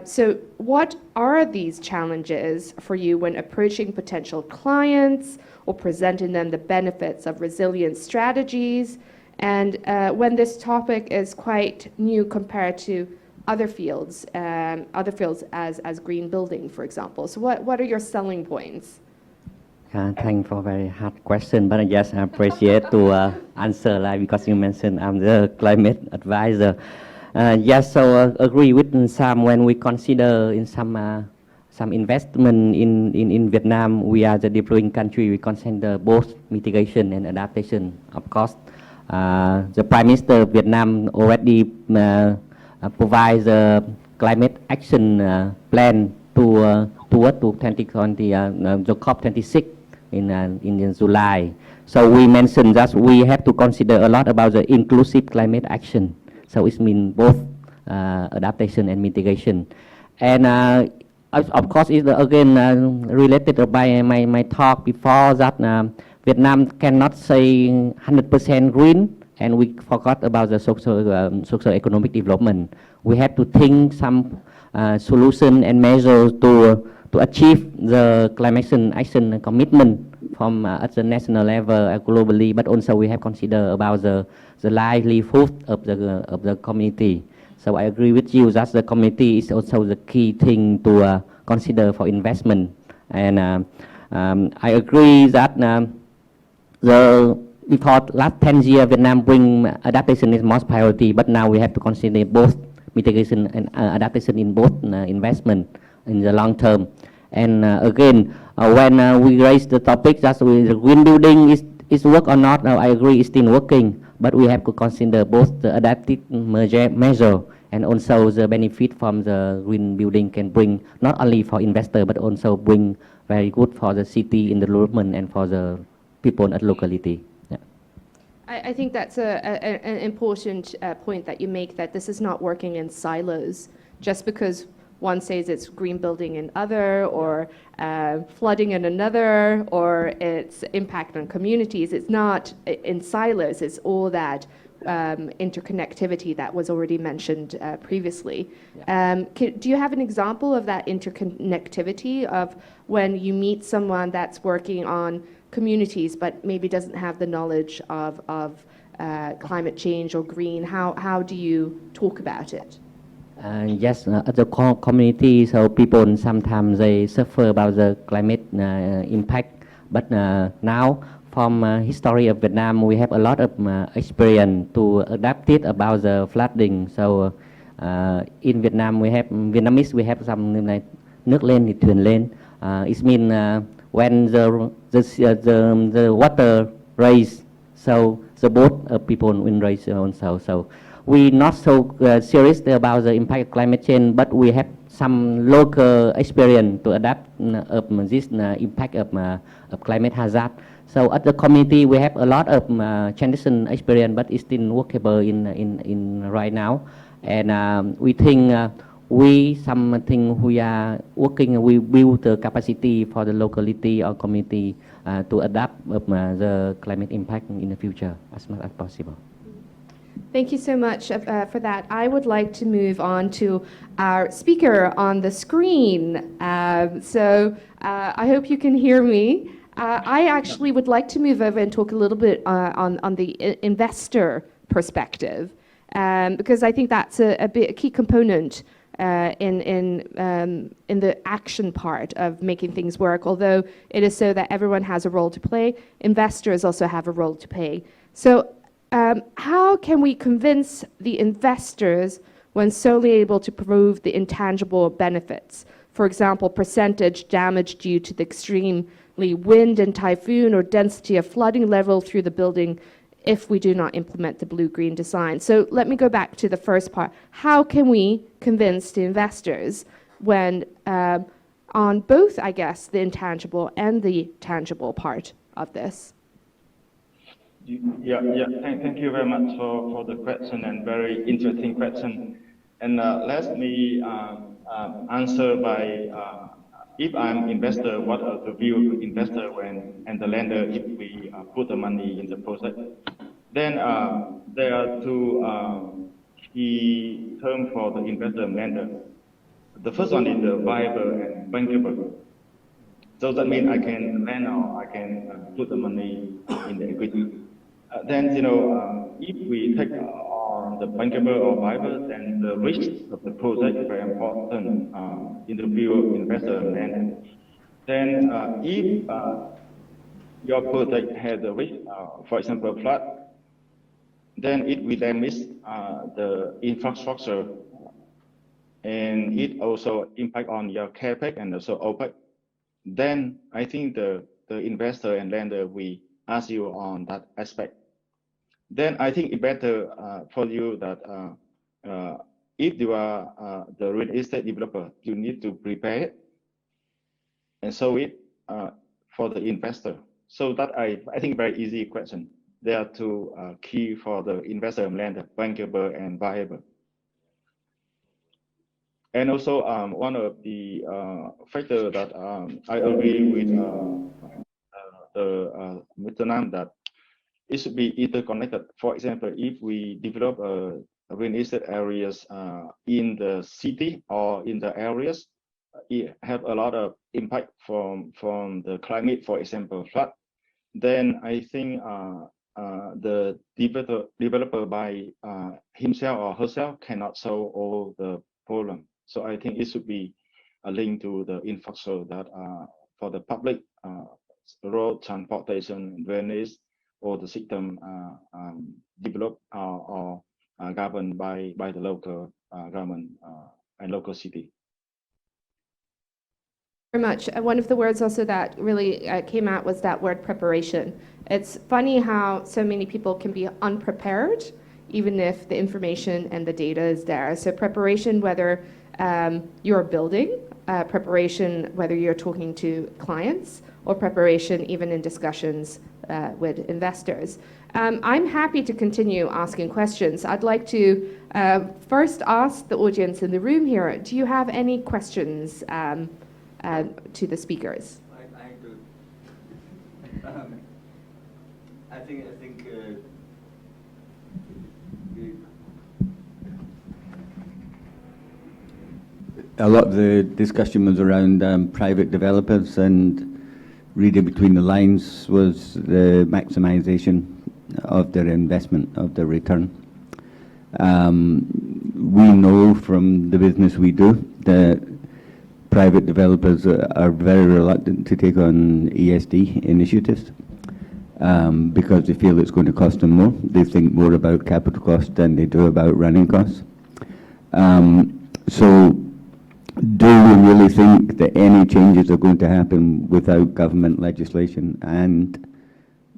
so what are these challenges for you when approaching potential clients or presenting them the benefits of resilience strategies? And when this topic is quite new compared to other fields as green building, for example. So what are your selling points? Thanks for a very hard question, but yes, I appreciate to answer because you mentioned I'm the climate advisor. Yes, so agree with Sam when we consider in some investment in Vietnam, we are the developing country. We consider both mitigation and adaptation. Of course, the Prime Minister of Vietnam already provides a climate action plan toward to 2020, the COP26 in July. So we mentioned that we have to consider a lot about the inclusive climate action. So it means both adaptation and mitigation. And of course, it's again related by my talk before that Vietnam cannot say 100% green, and we forgot about the socio-economic development. We have to think some solution and measures to achieve the climate action commitment from at the national level globally, but also we have consider about the livelihood of the community. So I agree with you that the community is also the key thing to consider for investment. And I agree that before last 10 years, Vietnam bring adaptation is most priority, but now we have to consider both mitigation and adaptation in both investment in the long term. And again, when we raise the topic that the green building is work or not, I agree it's still working, but we have to consider both the adaptive measure and also the benefit from the green building can bring not only for investor but also bring very good for the city in the development and for the people at locality. Yeah. I think that's an important point that you make, that this is not working in silos. Just because one says it's green building in other, or flooding in another, or its impact on communities, it's not in silos, it's all that interconnectivity that was already mentioned previously. Yeah. Do you have an example of that interconnectivity of when you meet someone that's working on communities but maybe doesn't have the knowledge of climate change or green? How do you talk about it? Yes, at the community, so people sometimes they suffer about the climate impact, but now from history of Vietnam, we have a lot of experience to adapt it about the flooding. So in Vietnam, we have Vietnamese, we have some like nước lên thì thuyền lên. It means when the water rise, so the boat of people will rise also. So we're not so serious about the impact of climate change, but we have some local experience to adapt of this impact of climate hazard. So at the community, we have a lot of transition experience, but it's still workable in right now. And we think something we are working, we build the capacity for the locality or community to adapt the climate impact in the future as much as possible. Thank you so much for that. I would like to move on to our speaker on the screen. I hope you can hear me. I actually would like to move over and talk a little bit on the investor perspective, because I think that's a key component in the action part of making things work. Although it is so that everyone has a role to play, investors also have a role to play. So how can we convince the investors when solely able to prove the intangible benefits? For example, percentage damage due to the extremely wind and typhoon, or density of flooding level through the building if we do not implement the blue-green design. So let me go back to the first part. How can we convince the investors when on both, I guess, the intangible and the tangible part of this? Yeah. Thank you very much for the question, and very interesting question. And let me answer by if I'm investor, what are the view of investor and the lender if we put the money in the project? Then there are two key terms for the investor and lender. The first one is the viable and bankable. So that means I can lend or I can put the money in the equity. Then, if we take on the bankable or viable, then the risk of the project is very important in the view of investor and lender. Then, if your project has a risk, for example, flood, then it will damage the infrastructure, and it also impact on your CapEx and also OpEx. Then I think the investor and lender will ask you on that aspect. Then I think it's better for you that if you are the real estate developer, you need to prepare it and show it for the investor. So that I think very easy question. There are two key for the investor and lender, bankable and viable. And also one of the factors that I agree with Mr. Nam, that it should be interconnected. For example, if we develop real estate areas in the city or in the areas, it have a lot of impact from the climate, for example, flood. Then I think the developer by himself or herself cannot solve all the problem. So I think it should be a link to the infrastructure that for the public road transportation, drainage, or the system developed or governed by the local government and local city. Very much. One of the words also that really came out was that word preparation. It's funny how so many people can be unprepared, even if the information and the data is there. So preparation, whether you're building, preparation, whether you're talking to clients, or preparation even in discussions with investors. I'm happy to continue asking questions. I'd like to first ask the audience in the room here, do you have any questions to the speakers? I do. I think a lot of the discussion was around private developers, and reading between the lines was the maximization of their investment, of their return. We know from the business we do that private developers are very reluctant to take on ESD initiatives because they feel it's going to cost them more. They think more about capital cost than they do about running costs. So do we really think that any changes are going to happen without government legislation? And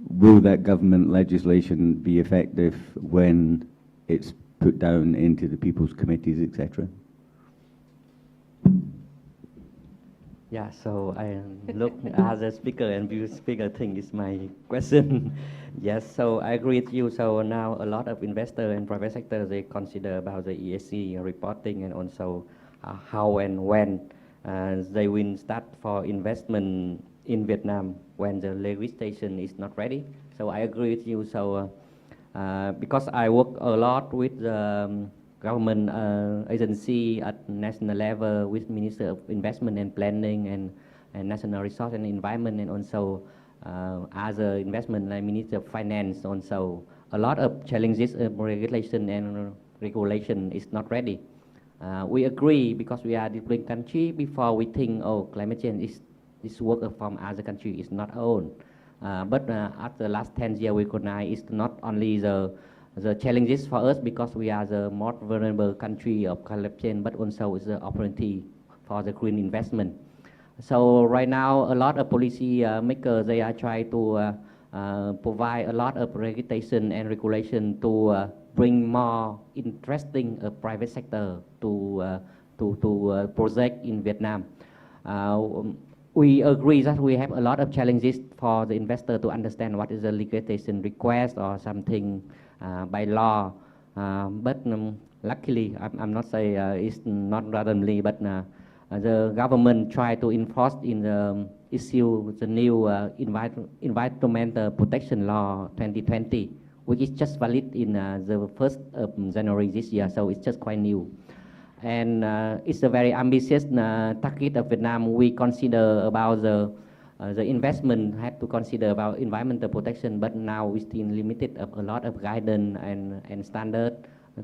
will that government legislation be effective when it's put down into the people's committees, etc.? Yeah, so I look as a speaker, and view speaker thing is my question. Yes, so I agree with you. So now a lot of investor and private sector, they consider about the ESG reporting, and also how and when they will start for investment in Vietnam when the legislation is not ready. So I agree with you. So because I work a lot with the government agency at national level, with Minister of Investment and Planning and National Resource and Environment, and also other investment like Minister of Finance. Also, a lot of challenges of regulation and regulation is not ready. We agree because we are a developing country. Before we think, oh, climate change is this work from other country is not own. But after the last 10 years, we recognize it's not only the challenges for us because we are the most vulnerable country of climate change, but also it's the opportunity for the green investment. So right now, a lot of policy makers, they are trying to provide a lot of regulation and regulation to bring more interesting private sector to project in Vietnam. We agree that we have a lot of challenges for the investor to understand what is the legislation request or something by law. But luckily, I'm not saying it's not randomly, but the government try to enforce in the issue the new environmental protection law 2020, which is just valid in the 1st of January this year, so it's just quite new. And it's a very ambitious target of Vietnam. We consider about the investment have to consider about environmental protection, but now we still limited of a lot of guidance and standard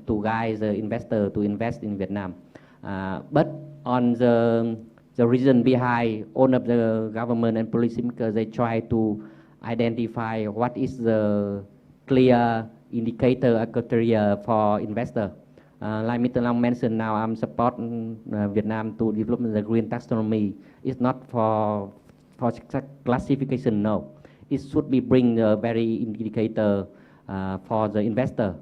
to guide the investor to invest in Vietnam. But on the reason behind, all of the government and policymakers, they try to identify what is the clear indicator or criteria for investor. Like Mr. Long mentioned, now I'm supporting Vietnam to develop the green taxonomy. It's not for classification, no. It should be bring a very indicator for the investor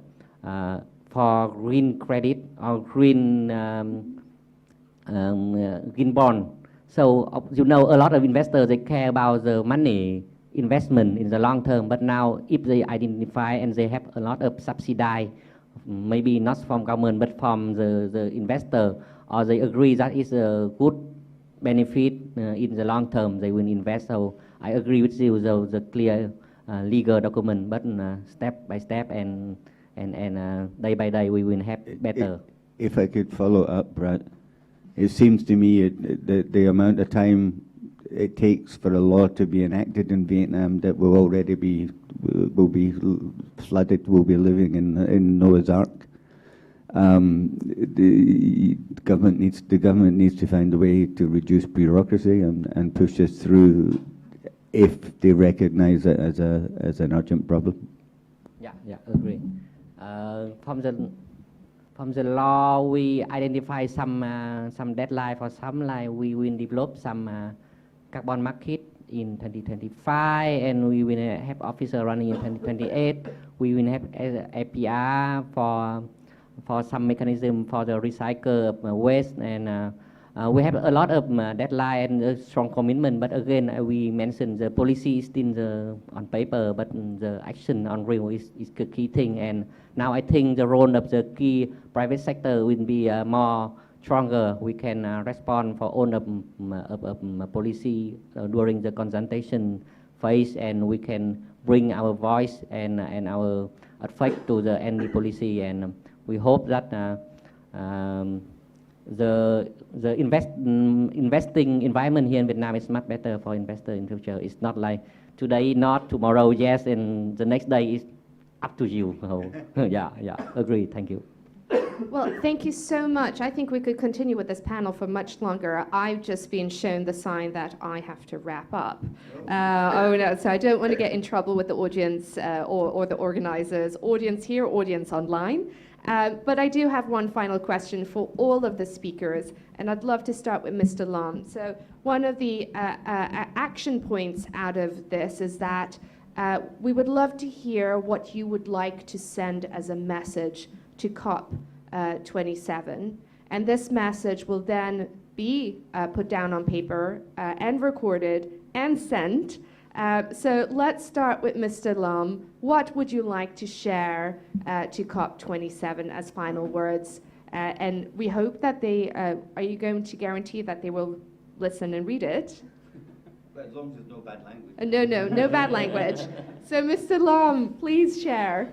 for green credit or green green bond. So you know, a lot of investors, they care about the money investment in the long term, but now if they identify and they have a lot of subsidy, maybe not from government but from the investor, or they agree that is a good benefit in the long term, they will invest. So I agree with you, the clear legal document, but step by step and day by day we will have better. If I could follow up, Brad, it seems to me the amount of time it takes for a law to be enacted in Vietnam that will already be flooded, will be living in Noah's Ark. The government needs to find a way to reduce bureaucracy and push this through if they recognize it as an urgent problem. Yeah, agree. From the law, we identify some deadline for some, like we will develop some carbon market in 2025, and we will have officer running in 2028. We will have APR for some mechanism for the recycle of waste, and we have a lot of deadline and strong commitment. But again, we mentioned the policy is still on paper, but the action on real is the key thing. And now I think the role of the key private sector will be more stronger. We can respond for all of policy during the consultation phase, and we can bring our voice and our effect to the ND policy. And we hope that the investing environment here in Vietnam is much better for investor in future. It's not like today not, tomorrow yes, and the next day is up to you. So, yeah, agree. Thank you. Well, thank you so much. I think we could continue with this panel for much longer. I've just been shown the sign that I have to wrap up. Oh no, so I don't want to get in trouble with the audience or the organizers, audience here, audience online. But I do have one final question for all of the speakers, and I'd love to start with Mr. Lam. So one of the action points out of this is that we would love to hear what you would like to send as a message to COP27, and this message will then be put down on paper and recorded and sent. So let's start with Mr. Lam. What would you like to share to COP27 as final words? And we hope that they, are you going to guarantee that they will listen and read it? But as long as there's no bad language. No bad language. So Mr. Lam, please share.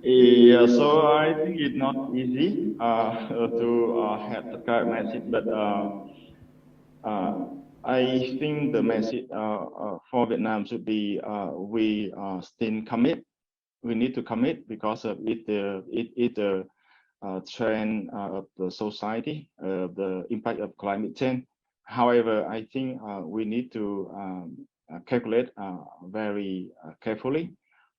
Yeah, so I think it's not easy to have the correct message, but I think the message for Vietnam should be we still commit. We need to commit because of it the trend of the society, the impact of climate change. However, I think we need to calculate very carefully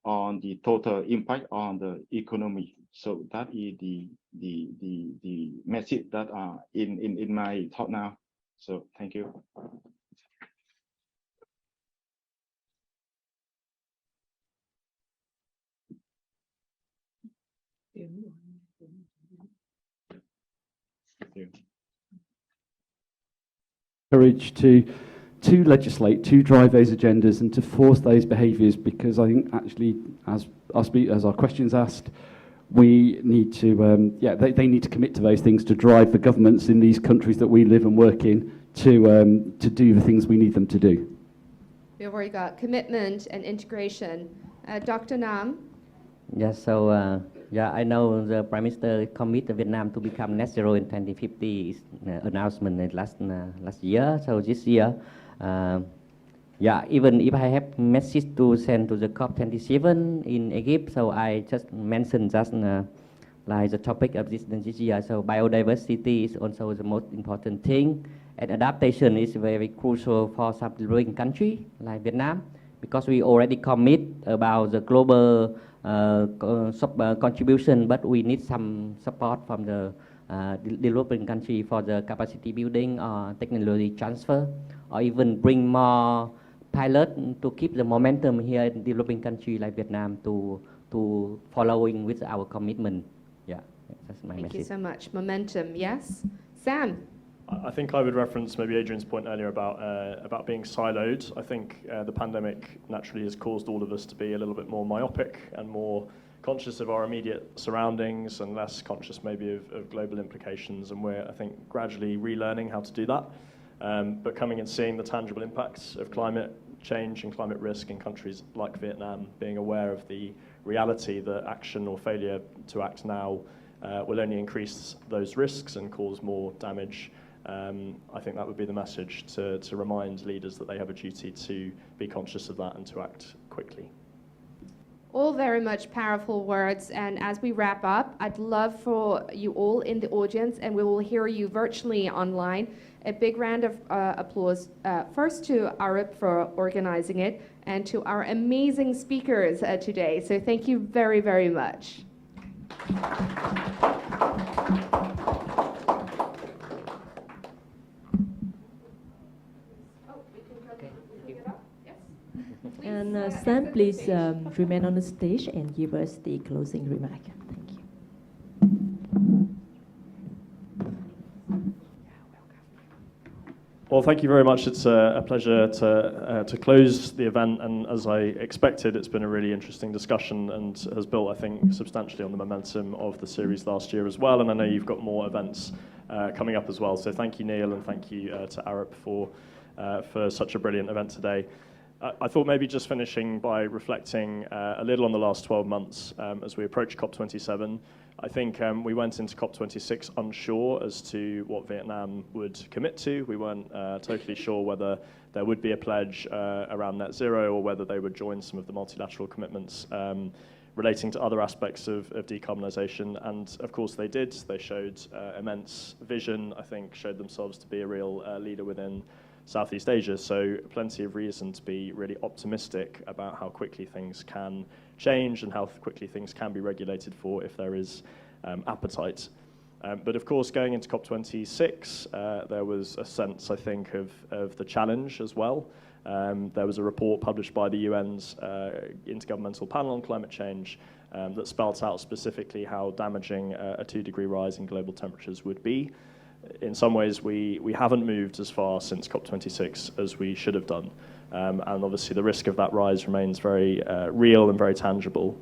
on the total impact on the economy. So that is the message that in my talk now. So thank you. Thank you. Courage to legislate, to drive those agendas, and to force those behaviours. Because I think actually, as our questions asked, we need to they need to commit to those things to drive the governments in these countries that we live and work in to do the things we need them to do. We've already got commitment and integration. Dr. Nam. Yes, so I know the Prime Minister committed Vietnam to become net zero in 2050 announcement last year. So this year, even if I have message to send to the COP27 in Egypt, so I just mentioned just like the topic of this year. So biodiversity is also the most important thing, and adaptation is very crucial for some developing country like Vietnam, because we already commit about the global contribution, but we need some support from the developing country for the capacity building or technology transfer, or even bring more pilot to keep the momentum here in developing country like Vietnam to following with our commitment. Yeah, that's my message. Thank you so much. Momentum, yes. Sam. I think I would reference maybe Adrian's point earlier about being siloed. I think the pandemic naturally has caused all of us to be a little bit more myopic and more conscious of our immediate surroundings and less conscious maybe of global implications. And we're, I think, gradually relearning how to do that. But coming and seeing the tangible impacts of climate change and climate risk in countries like Vietnam, being aware of the reality that action or failure to act now will only increase those risks and cause more damage. I think that would be the message to remind leaders that they have a duty to be conscious of that and to act quickly. All very much powerful words, and as we wrap up, I'd love for you all in the audience, and we will hear you virtually online, a big round of applause first to Arup for organizing it, and to our amazing speakers today. So thank you very, very much. And Sam, please remain on the stage and give us the closing remark. Thank you. Well, thank you very much. It's a pleasure to close the event, and as I expected, it's been a really interesting discussion and has built, I think, substantially on the momentum of the series last year as well. And I know you've got more events coming up as well. So thank you, Neil, and thank you to Arup for such a brilliant event today. I thought maybe just finishing by reflecting a little on the last 12 months as we approach COP27. I think we went into COP26 unsure as to what Vietnam would commit to. We weren't totally sure whether there would be a pledge around net zero or whether they would join some of the multilateral commitments relating to other aspects of decarbonisation. And of course they did. They showed immense vision, I think, showed themselves to be a real leader within Southeast Asia, so plenty of reason to be really optimistic about how quickly things can change and how quickly things can be regulated for if there is appetite. But of course, going into COP26, there was a sense, I think, of the challenge as well. There was a report published by the UN's Intergovernmental Panel on Climate Change that spelt out specifically how damaging a 2-degree rise in global temperatures would be. In some ways, we haven't moved as far since COP26 as we should have done. And obviously, the risk of that rise remains very real and very tangible.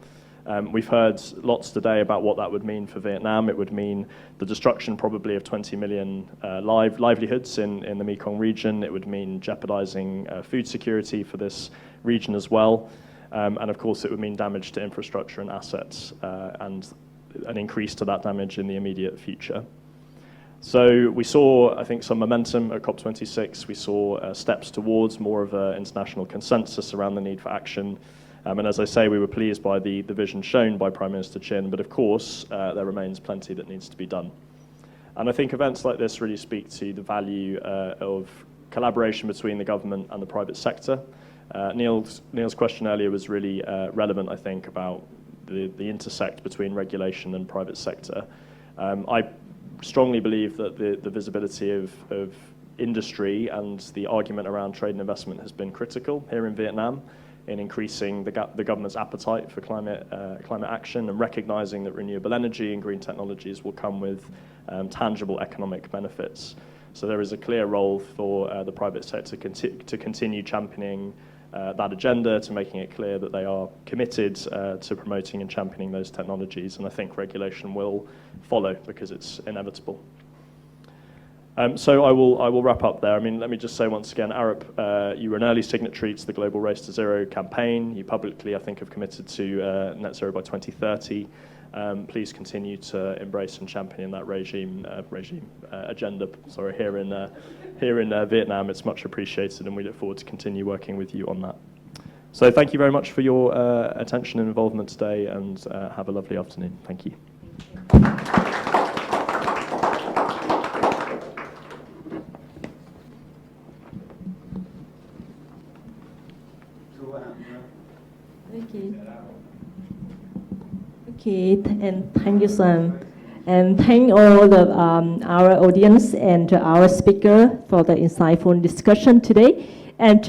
We've heard lots today about what that would mean for Vietnam. It would mean the destruction probably of 20 million livelihoods in the Mekong region. It would mean jeopardizing food security for this region as well. And of course, it would mean damage to infrastructure and assets and an increase to that damage in the immediate future. So we saw, I think, some momentum at COP26. We saw steps towards more of an international consensus around the need for action. And as I say, we were pleased by the vision shown by Prime Minister Chin, but of course, there remains plenty that needs to be done. And I think events like this really speak to the value of collaboration between the government and the private sector. Neil's question earlier was really relevant, I think, about the intersect between regulation and private sector. I strongly believe that the visibility of industry and the argument around trade and investment has been critical here in Vietnam in increasing the government's appetite for climate action and recognizing that renewable energy and green technologies will come with tangible economic benefits. So there is a clear role for the private sector to continue championing that agenda, to making it clear that they are committed to promoting and championing those technologies. And I think regulation will follow because it's inevitable. So I will wrap up there. I mean, let me just say once again, Arup, you were an early signatory to the Global Race to Zero campaign. You publicly, I think, have committed to net zero by 2030. Please continue to embrace and champion that agenda. Sorry, here in Vietnam. It's much appreciated, and we look forward to continue working with you on that. So thank you very much for your attention and involvement today, and have a lovely afternoon. Thank you. Okay, and thank you, Sam. And thank all of our audience and our speaker for the insightful discussion today. And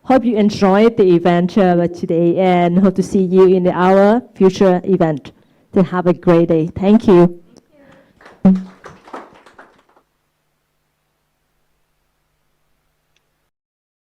hope you enjoyed the event today, and hope to see you in our future event. So have a great day. Thank you.